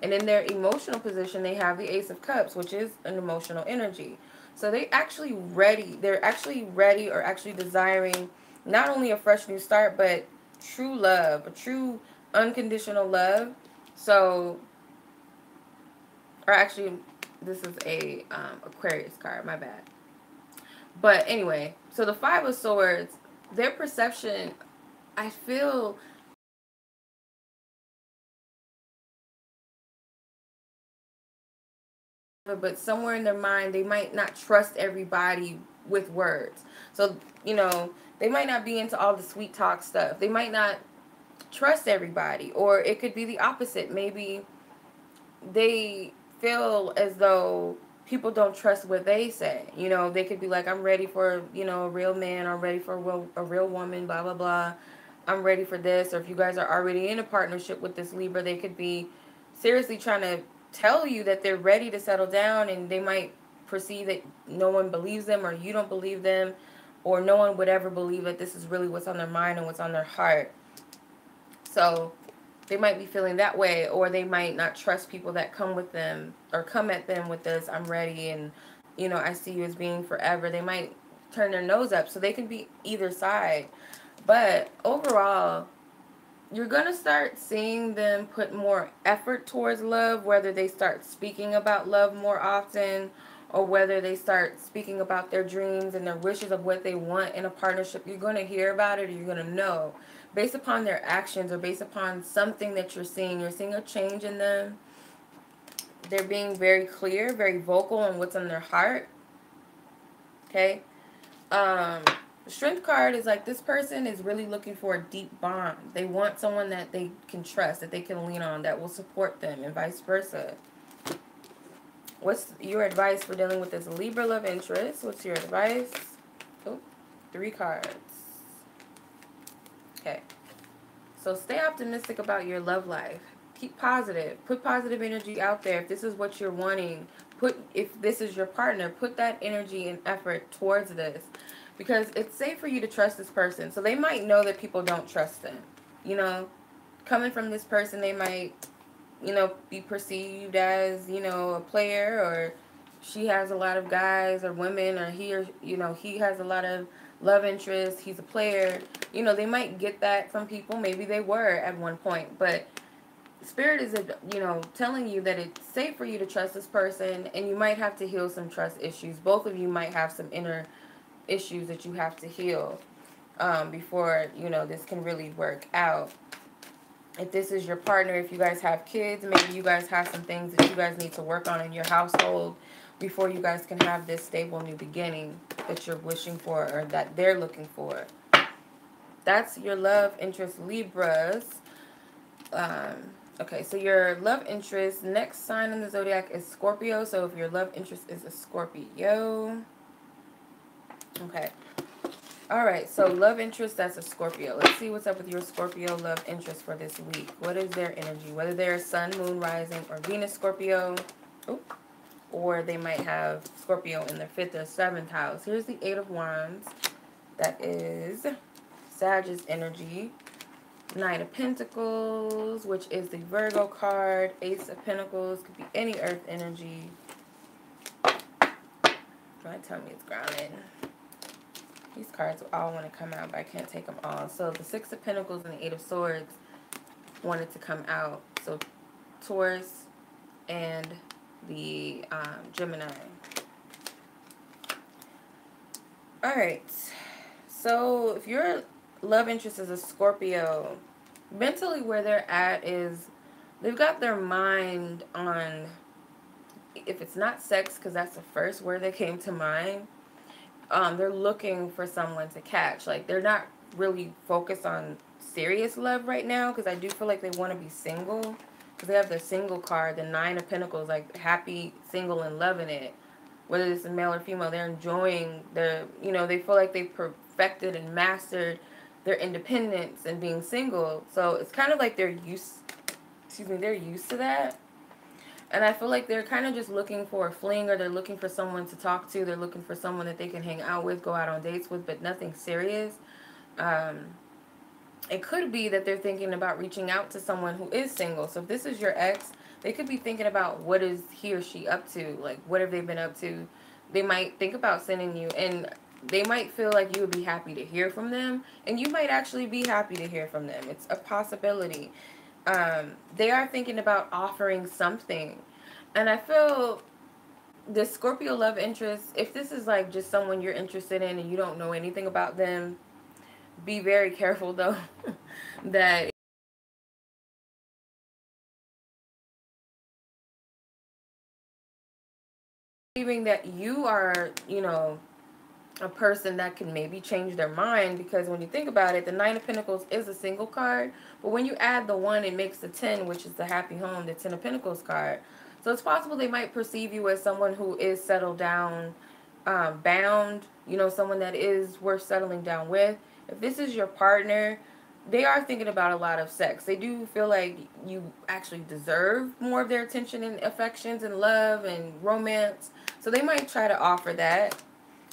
S1: And in their emotional position, they have the Ace of Cups, which is an emotional energy. So they're actually ready, or actually desiring not only a fresh new start, but true love, a true unconditional love. So, or actually, this is a Aquarius card, my bad. But anyway, so the Five of Swords, their perception, I feel, but somewhere in their mind, they might not trust everybody with words. So, they might not be into all the sweet talk stuff. They might not trust everybody. Or it could be the opposite. Maybe they feel as though people don't trust what they say. They could be like, I'm ready for, a real man, or I'm ready for a real woman, blah, blah, blah. I'm ready for this. Or if you guys are already in a partnership with this Libra, they could be seriously trying to tell you that they're ready to settle down, and they might perceive that no one believes them, or you don't believe them, or no one would ever believe that this is really what's on their mind and what's on their heart. So they might be feeling that way, or they might not trust people that come with them, or come at them with this, I'm ready, and I see you as being forever. They might turn their nose up. So they can be either side. But overall, you're going to start seeing them put more effort towards love, whether they start speaking about love more often, or whether they start speaking about their dreams and their wishes of what they want in a partnership. You're going to hear about it, or you're going to know. Based upon their actions, or based upon something that you're seeing a change in them. They're being very clear, very vocal on what's on their heart. Okay? The Strength card is like, this person is really looking for a deep bond. They want someone that they can trust, that they can lean on, that will support them, and vice versa. What's your advice for dealing with this Libra love interest? What's your advice? Oh, 3 cards. Okay. So stay optimistic about your love life. Keep positive. Put positive energy out there. If this is what you're wanting, if this is your partner, put that energy and effort towards this. Because it's safe for you to trust this person. So they might know that people don't trust them. Coming from this person, they might, be perceived as, a player, or she has a lot of guys or women, or he has a lot of love interest, he's a player. They might get that from people. Maybe they were at one point. But Spirit is, telling you that it's safe for you to trust this person, and you might have to heal some trust issues. Both of you might have some inner issues that you have to heal before, this can really work out. If this is your partner, if you guys have kids, maybe you guys have some things that you guys need to work on in your household before you guys can have this stable new beginning that you're wishing for, or that they're looking for. That's your love interest, Libras. Okay, so your love interest, next sign in the zodiac is Scorpio. So if your love interest is a Scorpio. Okay. Alright, so love interest, that's a Scorpio. Let's see what's up with your Scorpio love interest for this week. What is their energy? Whether they're Sun, Moon, Rising, or Venus Scorpio. Oop. Or they might have Scorpio in their 5th or 7th house. Here's the 8 of Wands. That is Sagittarius energy. 9 of Pentacles, which is the Virgo card. Ace of Pentacles, could be any earth energy. Try to tell me it's grounded. These cards all want to come out, but I can't take them all. So the 6 of Pentacles and the 8 of Swords wanted to come out. So Taurus and the Gemini. Alright. So if your love interest is a Scorpio, mentally where they're at is they've got their mind on if it's not sex, because that's the first word that came to mind, they're looking for someone to catch. Like, they're not really focused on serious love right now, because I do feel like they want to be single, because they have the single card, the Nine of Pentacles, like happy, single, and loving it. Whether it's a male or female, they're enjoying their, you know, they feel like they perfected and mastered their independence and being single. So it's kind of like they're used to that. And I feel like they're kind of just looking for a fling, or they're looking for someone to talk to. They're looking for someone that they can hang out with, go out on dates with, but nothing serious. It could be that they're thinking about reaching out to someone who is single. So if this is your ex, they could be thinking about what is he or she up to. Like, what have they been up to? They might think about sending you, and they might feel like you would be happy to hear from them, and you might actually be happy to hear from them. It's a possibility. They are thinking about offering something. And I feel the Scorpio love interest, if this is like just someone you're interested in and you don't know anything about them, be very careful though that believing that you are, you know, a person that can maybe change their mind, because when you think about it, the Nine of Pentacles is a single card, but when you add the 1, it makes the 10, which is the happy home, the Ten of Pentacles card. So it's possible they might perceive you as someone who is settled down, bound, you know, someone that is worth settling down with. If this is your partner, they are thinking about a lot of sex. They do feel like you actually deserve more of their attention and affections and love and romance. So they might try to offer that.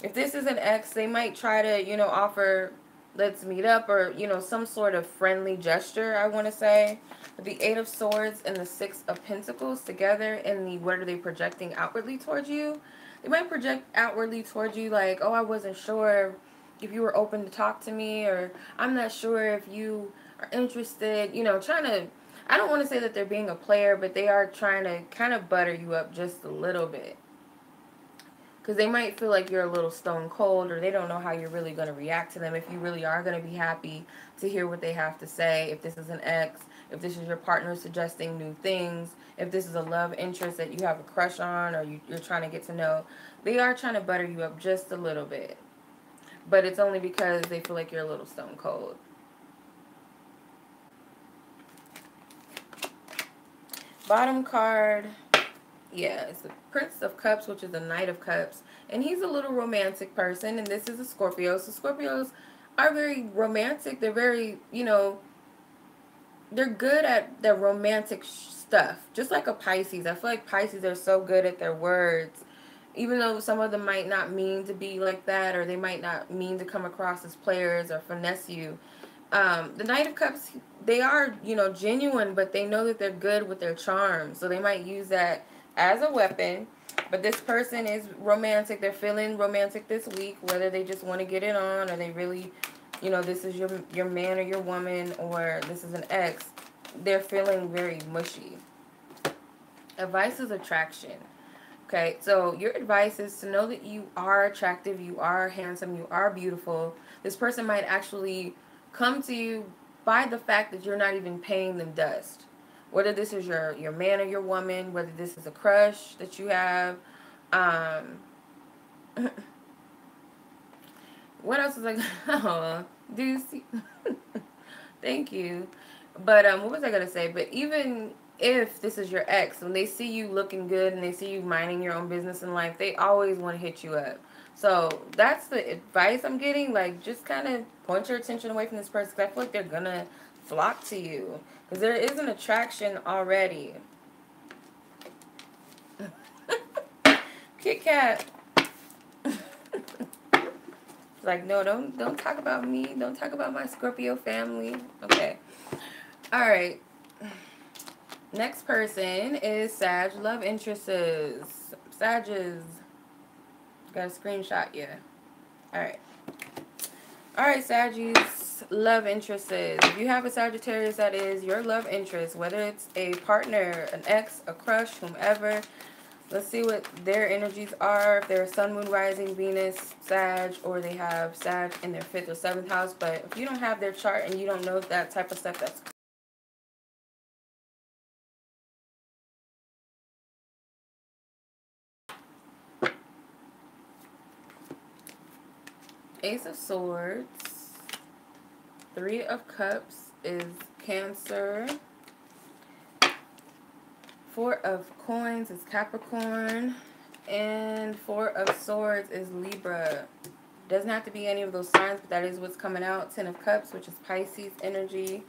S1: If this is an ex, they might try to, you know, offer, let's meet up, or, you know, some sort of friendly gesture, I want to say. The Eight of Swords and the Six of Pentacles together, and the, what are they projecting outwardly towards you? They might project outwardly towards you like, oh, I wasn't sure if you were open to talk to me, or I'm not sure if you are interested, you know, trying to, I don't want to say that they're being a player, but they are trying to kind of butter you up just a little bit. Because they might feel like you're a little stone cold, or they don't know how you're really going to react to them, if you really are going to be happy to hear what they have to say. If this is an ex, if this is your partner suggesting new things, if this is a love interest that you have a crush on, or you're trying to get to know, they are trying to butter you up just a little bit. But it's only because they feel like you're a little stone cold. Bottom card. Yeah, it's the Prince of Cups, which is the Knight of Cups. And he's a little romantic person, and this is a Scorpio. So Scorpios are very romantic. They're very, you know, they're good at the romantic stuff. Just like a Pisces. I feel like Pisces are so good at their words. Even though some of them might not mean to be like that, or they might not mean to come across as players or finesse you. The Knight of Cups, they are, you know, genuine, but they know that they're good with their charm. So they might use that as a weapon. But this person is romantic. They're feeling romantic this week, whether they just want to get it on, or they really, you know, this is your man or your woman, or this is an ex. They're feeling very mushy. Advice is attraction. Okay, so your advice is to know that you are attractive, you are handsome, you are beautiful. This person might actually come to you by the fact that you're not even paying them dust. Whether this is your man or your woman, whether this is a crush that you have. What else is like? Oh, do you see? Thank you. But what was I going to say? But even if this is your ex, when they see you looking good and they see you minding your own business in life, they always want to hit you up. So that's the advice I'm getting. Like, just kind of point your attention away from this person, because I feel like they're going to flock to you. Because there is an attraction already. Kit Kat. Like, no, don't talk about me. Don't talk about my Scorpio family. Okay. All right. Next person is Sag love interests. Sages. Got a screenshot, yeah. Alright. Alright, Saggies. Love interests. If you have a Sagittarius that is your love interest, whether it's a partner, an ex, a crush, whomever, let's see what their energies are. If they're Sun, Moon, Rising, Venus, Sag, or they have Sag in their 5th or 7th house. But if you don't have their chart and you don't know that type of stuff, that's Ace of Swords. Three of Cups is Cancer. Four of Coins is Capricorn. And Four of Swords is Libra. Doesn't have to be any of those signs, but that is what's coming out. Ten of Cups, which is Pisces energy.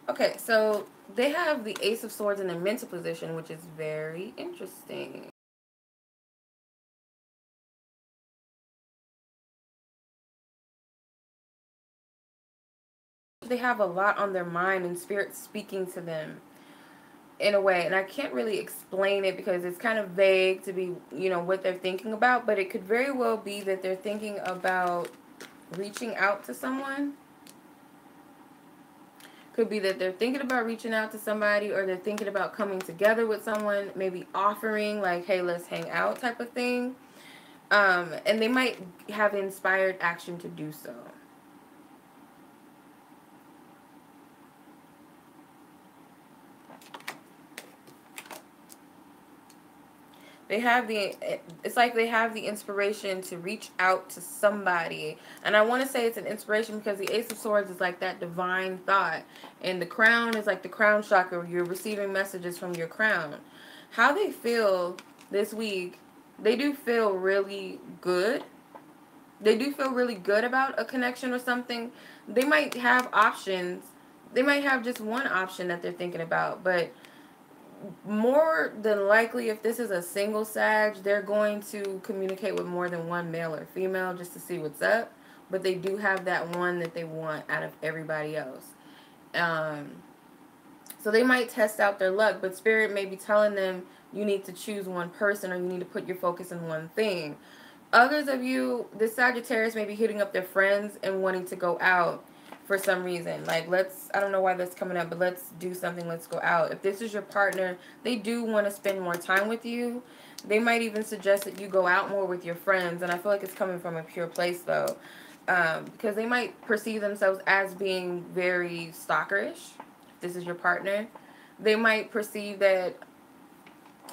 S1: Okay, so they have the Ace of Swords in a mental position, which is very interesting. They have a lot on their mind and spirit speaking to them in a way, and I can't really explain it because it's kind of vague to be, you know, what they're thinking about, but it could very well be that they're thinking about reaching out to someone. Could be that they're thinking about reaching out to somebody, or they're thinking about coming together with someone, maybe offering like, hey, let's hang out type of thing. And they might have inspired action to do so. They have it's like they have the inspiration to reach out to somebody. And I want to say it's an inspiration because the Ace of Swords is like that divine thought. And the crown is like the crown chakra. You're receiving messages from your crown. How they feel this week, they do feel really good. They do feel really good about a connection or something. They might have options. They might have just one option that they're thinking about, but more than likely, if this is a single Sag, they're going to communicate with more than one male or female just to see what's up. But they do have that one that they want out of everybody else. So they might test out their luck, but Spirit may be telling them you need to choose one person, or you need to put your focus in one thing. Others of you, this Sagittarius may be hitting up their friends and wanting to go out for some reason. Like, I don't know why that's coming up, but let's do something, let's go out. If this is your partner, they do want to spend more time with you. They might even suggest that you go out more with your friends, and I feel like it's coming from a pure place, though. Because they might perceive themselves as being very stalkerish. If this is your partner, they might perceive that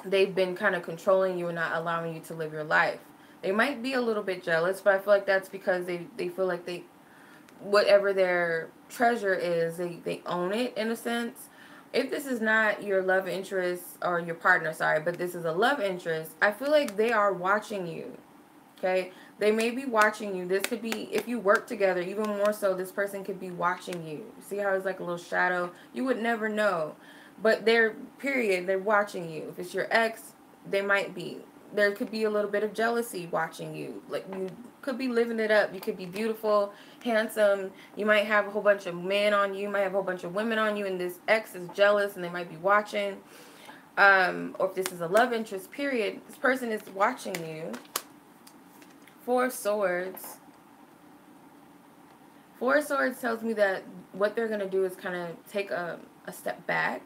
S1: they've been kind of controlling you and not allowing you to live your life. They might be a little bit jealous, but I feel like that's because they feel like whatever their treasure is, they own it in a sense. If this is not your love interest, or your partner, sorry, but this is a love interest, I feel like they are watching you. Okay? They may be watching you. This could be, if you work together, even more so, this person could be watching you. See how it's like a little shadow? You would never know. But they're watching you. If it's your ex, they might be. There could be a little bit of jealousy watching you. Like, you could be living it up. You could be beautiful, handsome. You might have a whole bunch of men on you. You might have a whole bunch of women on you. And this ex is jealous and they might be watching. Or if this is a love interest, period, this person is watching you. Four of Swords. Four of Swords tells me that what they're going to do is kind of take a step back.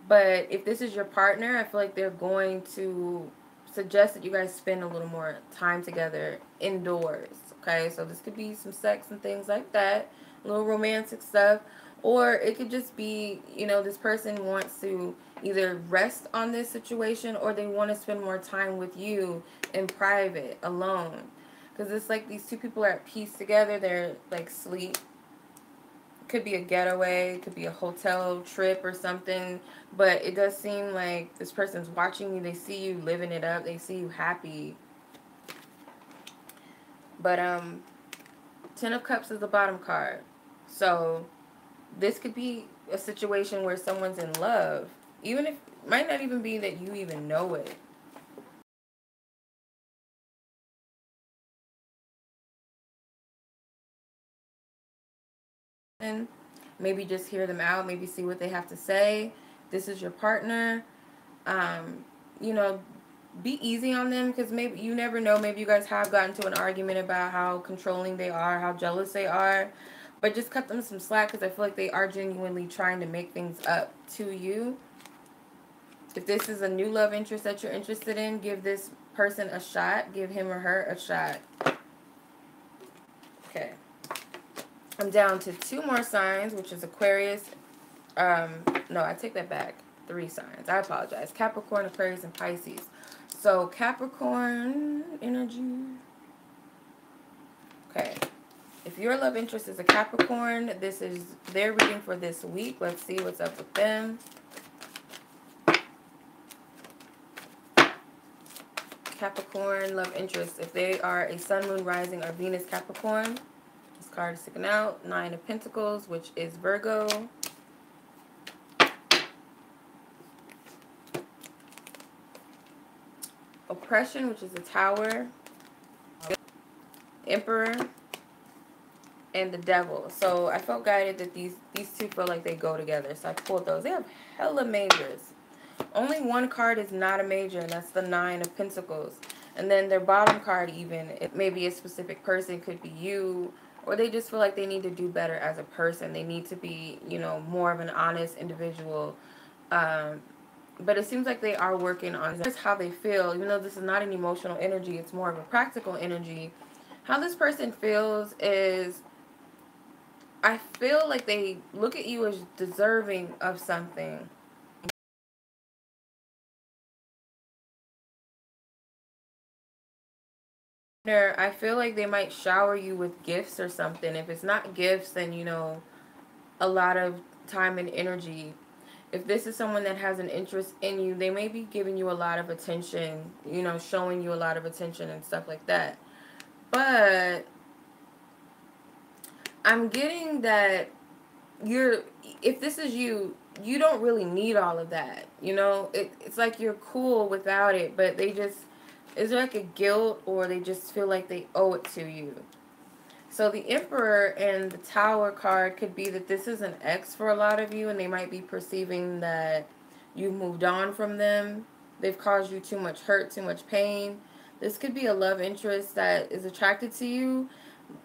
S1: But if this is your partner, I feel like they're going to suggest that you guys spend a little more time together indoors. Okay, so this could be some sex and things like that, a little romantic stuff. Or it could just be, you know, this person wants to either rest on this situation, or they want to spend more time with you in private, alone. Because it's like these two people are at peace together. They're like sleep. Could be a getaway, could be a hotel trip or something, but it does seem like this person's watching you. They see you living it up. They see you happy. But Ten of Cups is the bottom card. So this could be a situation where someone's in love, even if it might not even be that you even know it. And maybe just hear them out, maybe see what they have to say. This is your partner. You know, be easy on them, because maybe, you never know, maybe you guys have gotten to an argument about how controlling they are, how jealous they are. But just cut them some slack, because I feel like they are genuinely trying to make things up to you. If this is a new love interest that you're interested in, give this person a shot. Give him or her a shot. Okay. I'm down to two more signs, which is Aquarius. No, I take that back. 3 signs. I apologize. Capricorn, Aquarius, and Pisces. So, Capricorn energy. Okay. if your love interest is a Capricorn, this is their reading for this week. Let's see what's up with them. Capricorn love interest. If they are a Sun, Moon, Rising, or Venus Capricorn, this card is sticking out. 9 of Pentacles, which is Virgo. Oppression, which is the Tower. Emperor. And the Devil. So I felt guided that these two feel like they go together. So I pulled those. They have hella majors. Only one card is not a major, and that's the 9 of Pentacles. And then their bottom card, even, it may be a specific person, could be you, or they just feel like they need to do better as a person. They need to be, you know, more of an honest individual. But it seems like they are working on just how they feel. Even though this is not an emotional energy, it's more of a practical energy. How this person feels is, I feel like they look at you as deserving of something. I feel like they might shower you with gifts or something. If it's not gifts, then, you know, a lot of time and energy. If this is someone that has an interest in you, they may be giving you a lot of attention, you know, showing you a lot of attention and stuff like that. But I'm getting that if this is you, you don't really need all of that. You know, it's like you're cool without it, but they just, is there like a guilt, or they just feel like they owe it to you? So the Emperor and the Tower card could be that this is an ex for a lot of you, and they might be perceiving that you've moved on from them. They've caused you too much hurt, too much pain. This could be a love interest that is attracted to you.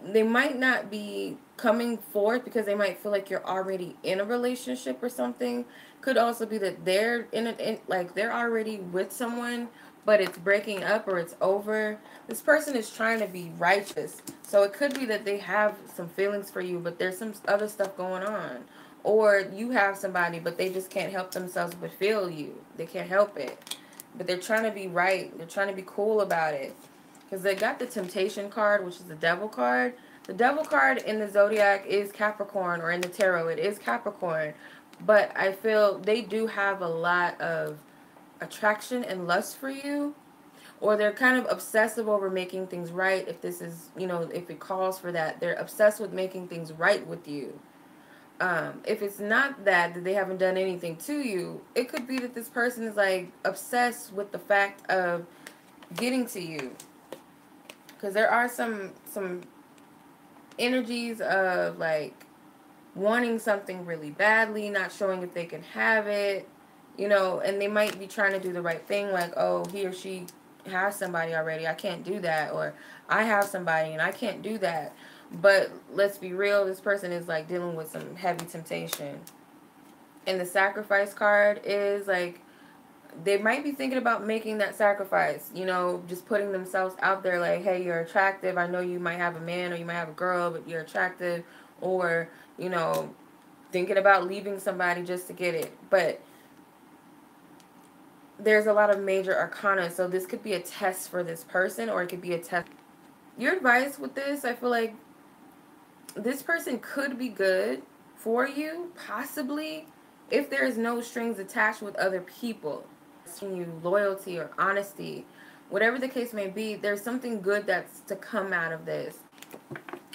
S1: They might not be coming forth because they might feel like you're already in a relationship or something. Could also be that they're like they're already with someone, but it's breaking up or it's over. This person is trying to be righteous. So it could be that they have some feelings for you, but there's some other stuff going on. Or you have somebody, but they just can't help themselves but feel you. They can't help it. But they're trying to be right. They're trying to be cool about it. Because they got the Temptation card, which is the Devil card. The Devil card in the Zodiac is Capricorn, or in the Tarot, it is Capricorn. But I feel they do have a lot of attraction and lust for you, or they're kind of obsessive over making things right. If this is, you know, if it calls for that, they're obsessed with making things right with you. If it's not that they haven't done anything to you, it could be that this person is like obsessed with the fact of getting to you, because there are some energies of like wanting something really badly, not showing if they can have it. You know, and they might be trying to do the right thing, like, oh, he or she has somebody already, I can't do that, or I have somebody and I can't do that. But let's be real, this person is like dealing with some heavy temptation. And the Sacrifice card is like, they might be thinking about making that sacrifice, you know, just putting themselves out there like, hey, you're attractive, I know you might have a man or you might have a girl, but you're attractive, or, you know, thinking about leaving somebody just to get it. But there's a lot of major arcana, so this could be a test for this person, or it could be a test. Your advice with this, I feel like this person could be good for you, possibly, if there's no strings attached with other people. You loyalty or honesty, whatever the case may be, there's something good that's to come out of this.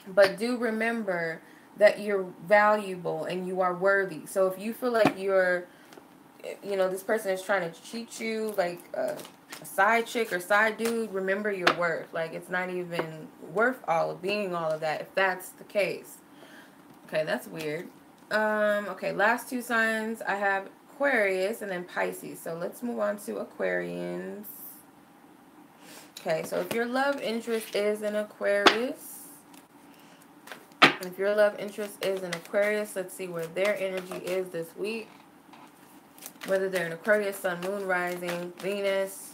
S1: But do remember that you're valuable and you are worthy. So if you feel like you're, you know, this person is trying to cheat you like a side chick or side dude, remember your worth. Like, it's not even worth all of being all of that if that's the case. Okay, that's weird. Okay, last two signs I have Aquarius and then Pisces. So let's move on to Aquarians. Okay, so if your love interest is an Aquarius, let's see where their energy is this week. Whether they're an Aquarius, Sun, Moon, Rising, Venus.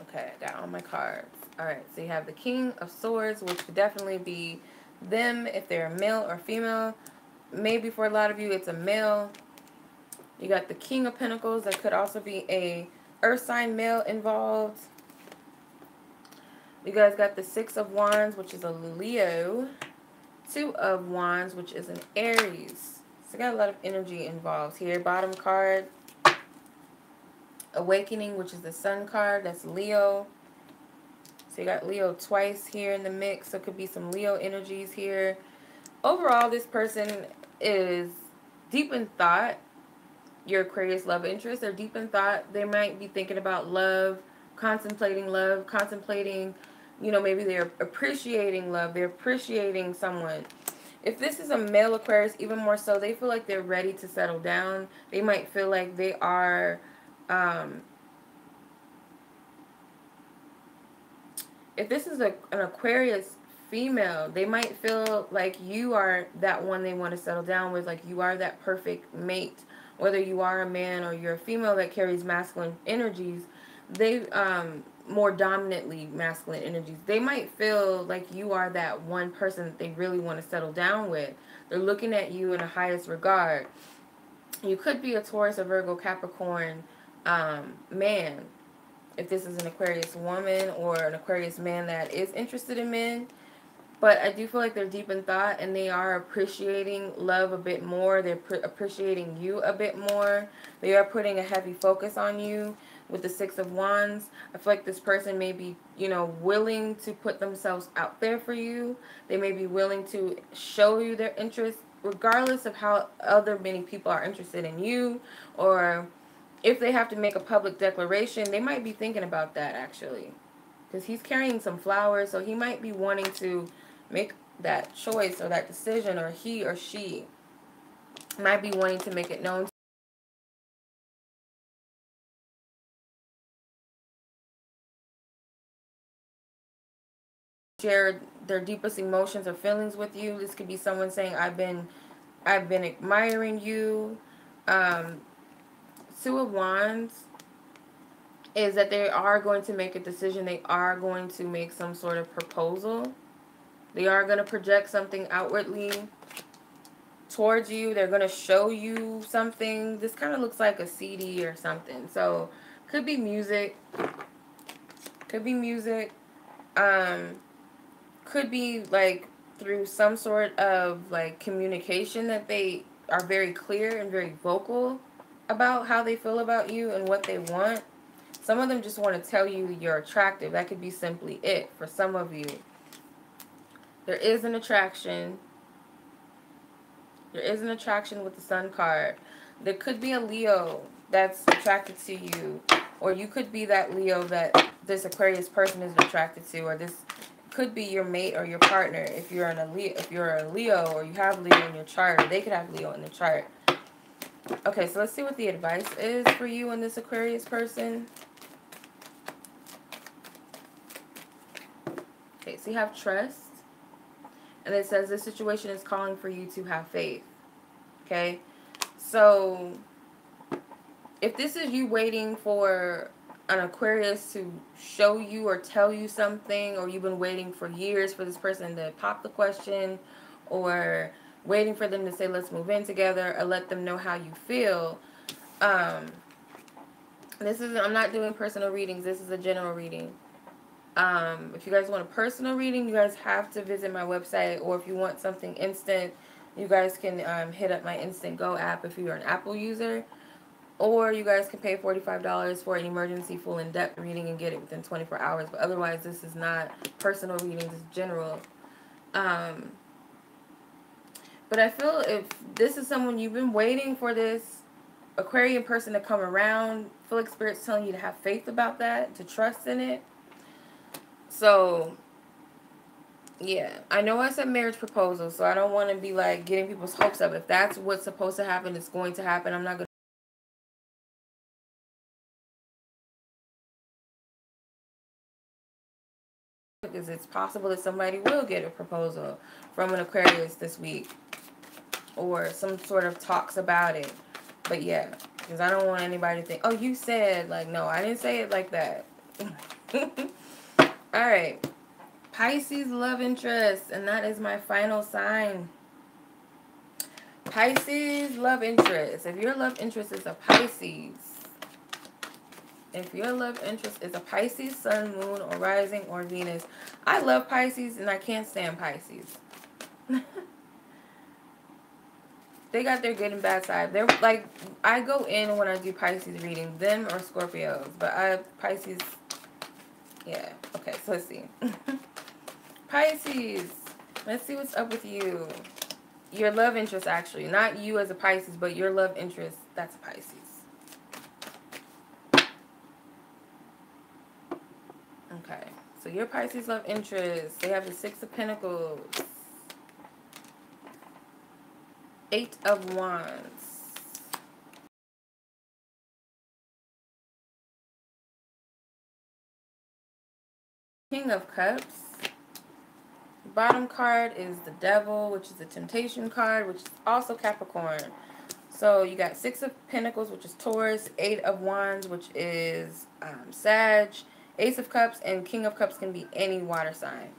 S1: Okay, I got all my cards. Alright, so you have the King of Swords, which could definitely be them if they're male or female. maybe for a lot of you, it's a male. You got the King of Pentacles. That could also be a earth sign male involved. You guys got the Six of Wands, which is a Leo. Two of Wands, which is an Aries. So you got a lot of energy involved here. Bottom card, Awakening, which is the Sun card. That's Leo. So you got Leo twice here in the mix. So it could be some Leo energies here. Overall, this person is deep in thought. Your Aquarius love interest. They're deep in thought. They might be thinking about love, contemplating, you know, maybe they're appreciating love. They're appreciating someone. If this is a male Aquarius, even more so, they feel like they're ready to settle down. They might feel like they are, if this is an Aquarius female, they might feel like you are that one they want to settle down with, like you are that perfect mate. Whether you are a man or you're a female that carries masculine energies, they more dominantly masculine energies. They might feel like you are that one person that they really want to settle down with. They're looking at you in the highest regard. You could be a Taurus, a Virgo, Capricorn man. If this is an Aquarius woman or an Aquarius man that is interested in men. But I do feel like they're deep in thought and they are appreciating love a bit more. They're appreciating you a bit more. They are putting a heavy focus on you with the Six of Wands. I feel like this person may be, you know, willing to put themselves out there for you. They may be willing to show you their interest regardless of how many people are interested in you, or if they have to make a public declaration. They might be thinking about that actually, because he's carrying some flowers, so he might be wanting to make that choice or that decision, or he or she might be wanting to make it known. Share their deepest emotions or feelings with you. This could be someone saying, I've been admiring you. Two of Wands is that they are going to make a decision. They are going to make some sort of proposal. They are going to project something outwardly towards you. They're going to show you something. This kind of looks like a CD or something. So, could be music. Could be music. Could be like through some sort of like communication that they are very clear and very vocal about how they feel about you and what they want. Some of them just want to tell you you're attractive. That could be simply it for some of you. There is an attraction. There is an attraction with the Sun card. There could be a Leo that's attracted to you. Or you could be that Leo that this Aquarius person is attracted to. Or this could be your mate or your partner. If you're a Leo or you have Leo in your chart. Or they could have Leo in the chart. Okay, so let's see what the advice is for you and this Aquarius person. Okay, so you have trust. And it says this situation is calling for you to have faith. Okay? So, if this is you waiting for an Aquarius to show you or tell you something, or you've been waiting for years for this person to pop the question, or waiting for them to say, let's move in together, or let them know how you feel, I'm not doing personal readings. This is a general reading. If you guys want a personal reading, you guys have to visit my website, or if you want something instant, you guys can hit up my Instantgo app if you're an Apple user, or you guys can pay $45 for an emergency full in-depth reading and get it within 24 hours. But otherwise, this is not personal readings, it's general. But I feel if this is someone you've been waiting for, this Aquarian person to come around, I feel like Spirit's telling you to have faith about that, to trust in it. So, yeah, I know I said marriage proposal, so I don't want to be like getting people's hopes up. If that's what's supposed to happen, it's going to happen. I'm not going to, because it's possible that somebody will get a proposal from an Aquarius this week, or some sort of talks about it. But yeah, because I don't want anybody to think, oh, you said, like, no, I didn't say it like that. All right. Pisces love interest, and that is my final sign. Pisces love interest. If your love interest is a Pisces, if your love interest is a Pisces, sun, moon, or rising, or Venus. I love Pisces and I can't stand Pisces. They got their good and bad side. They're like, I go in when I do Pisces reading, them or Scorpios. But Pisces, yeah. Okay, so let's see. Pisces, let's see what's up with you. Your love interest, actually. Not you as a Pisces, but your love interest, that's Pisces. Okay, so your Pisces love interest, they have the Six of Pentacles, Eight of Wands, King of Cups. Bottom card is the Devil, which is the Temptation card, which is also Capricorn. So you got Six of Pentacles, which is Taurus, Eight of Wands, which is Sag, Ace of Cups, and King of Cups can be any water sign.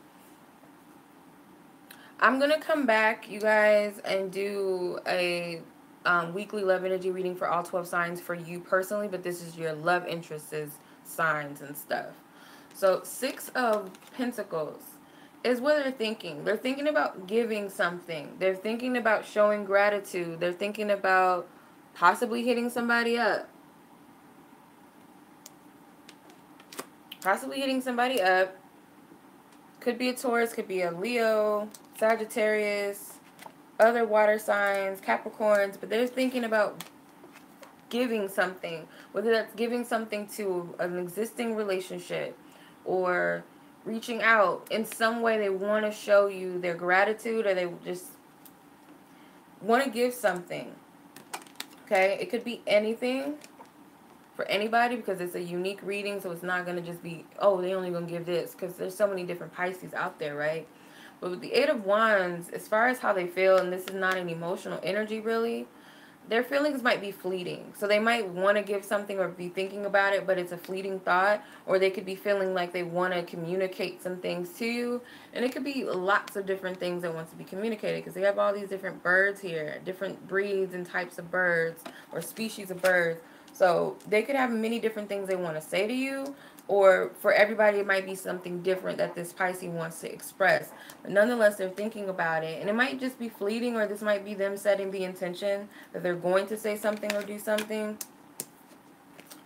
S1: I'm going to come back, you guys, and do a weekly love energy reading for all 12 signs for you personally, but this is your love interests, signs and stuff. So Six of Pentacles is what they're thinking. They're thinking about giving something. They're thinking about showing gratitude. They're thinking about possibly hitting somebody up. Possibly hitting somebody up. Could be a Taurus, could be a Leo, Sagittarius, other water signs, Capricorns, but they're thinking about giving something, whether that's giving something to an existing relationship or reaching out in some way. They want to show you their gratitude, or they just want to give something. Okay, it could be anything for anybody because it's a unique reading, so it's not going to just be, oh, they only going to give this, because there's so many different Pisces out there, right? But with the Eight of Wands, as far as how they feel, and this is not an emotional energy really, their feelings might be fleeting. So they might want to give something or be thinking about it, but it's a fleeting thought. Or they could be feeling like they want to communicate some things to you. And it could be lots of different things that wants to be communicated, because they have all these different birds here, different breeds and types of birds or species of birds. So they could have many different things they want to say to you. Or for everybody, it might be something different that this Pisces wants to express. But nonetheless, they're thinking about it. And it might just be fleeting, or this might be them setting the intention that they're going to say something or do something.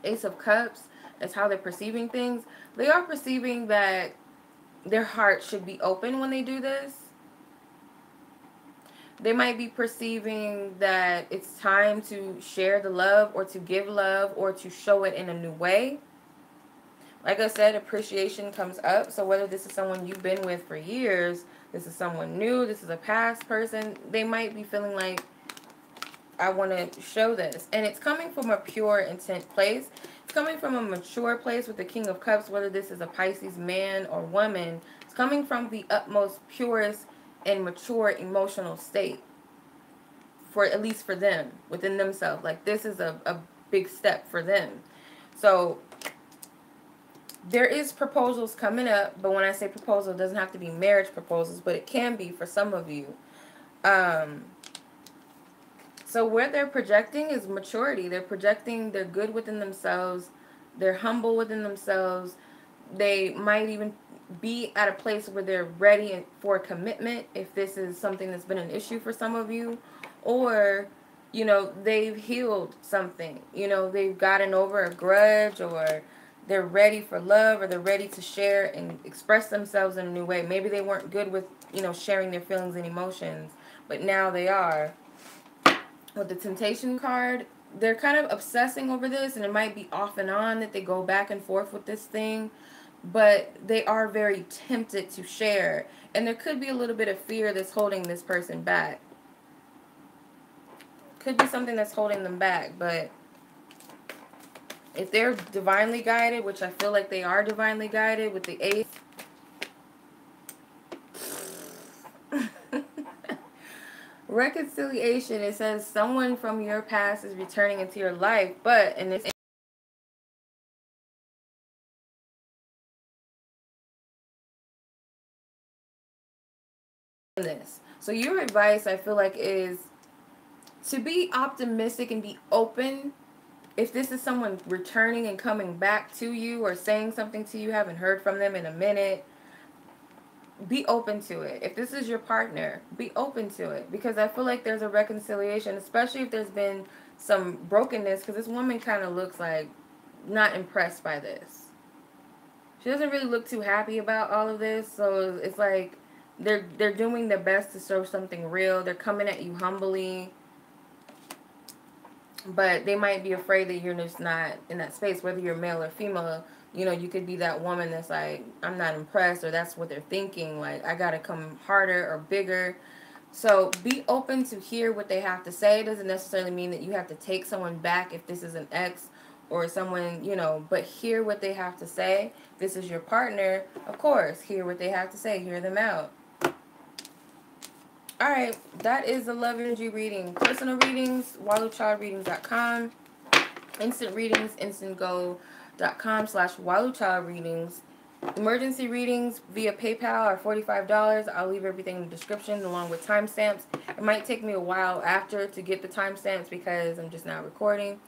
S1: Ace of Cups is how they're perceiving things. They are perceiving that their heart should be open when they do this. They might be perceiving that it's time to share the love, or to give love, or to show it in a new way. Like I said, appreciation comes up. So whether this is someone you've been with for years, this is someone new, this is a past person, they might be feeling like, I want to show this. And it's coming from a pure intent place. It's coming from a mature place with the King of Cups, whether this is a Pisces man or woman. It's coming from the utmost purest and mature emotional state. For at least for them, within themselves. Like this is a big step for them. So there is proposals coming up, but when I say proposal, it doesn't have to be marriage proposals, but it can be for some of you. So where they're projecting is maturity. They're projecting they're good within themselves. They're humble within themselves. They might even be at a place where they're ready for a commitment if this is something that's been an issue for some of you. Or, you know, they've healed something. You know, they've gotten over a grudge, or they're ready for love, or they're ready to share and express themselves in a new way. Maybe they weren't good with, you know, sharing their feelings and emotions, but now they are. With the Temptation card, they're kind of obsessing over this, and it might be off and on that they go back and forth with this thing, but they are very tempted to share, and there could be a little bit of fear that's holding this person back. Could be something that's holding them back, but if they're divinely guided, which I feel like they are divinely guided with the Ace. Reconciliation, it says someone from your past is returning into your life, but in this so your advice, I feel like, is to be optimistic and be open. If this is someone returning and coming back to you or saying something to you, haven't heard from them in a minute, be open to it. If this is your partner, be open to it. Because I feel like there's a reconciliation, especially if there's been some brokenness, because this woman kind of looks like not impressed by this. She doesn't really look too happy about all of this. So it's like they're doing their best to show something real. They're coming at you humbly. But they might be afraid that you're just not in that space, whether you're male or female. You know, you could be that woman that's like, I'm not impressed, or that's what they're thinking. Like, I got to come harder or bigger. So be open to hear what they have to say. It doesn't necessarily mean that you have to take someone back if this is an ex or someone, you know, but hear what they have to say. If this is your partner, of course, hear what they have to say. Hear them out. Alright, that is the love energy reading. Personal readings, waluchildreadings.com. Instant readings, instantgo.com/waluchildreadings. Emergency readings via PayPal are $45. I'll leave everything in the description along with timestamps. It might take me a while after to get the timestamps because I'm just not recording.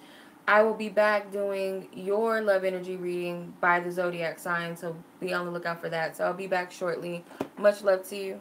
S1: I will be back doing your love energy reading by the Zodiac sign, so be on the lookout for that. So I'll be back shortly. Much love to you.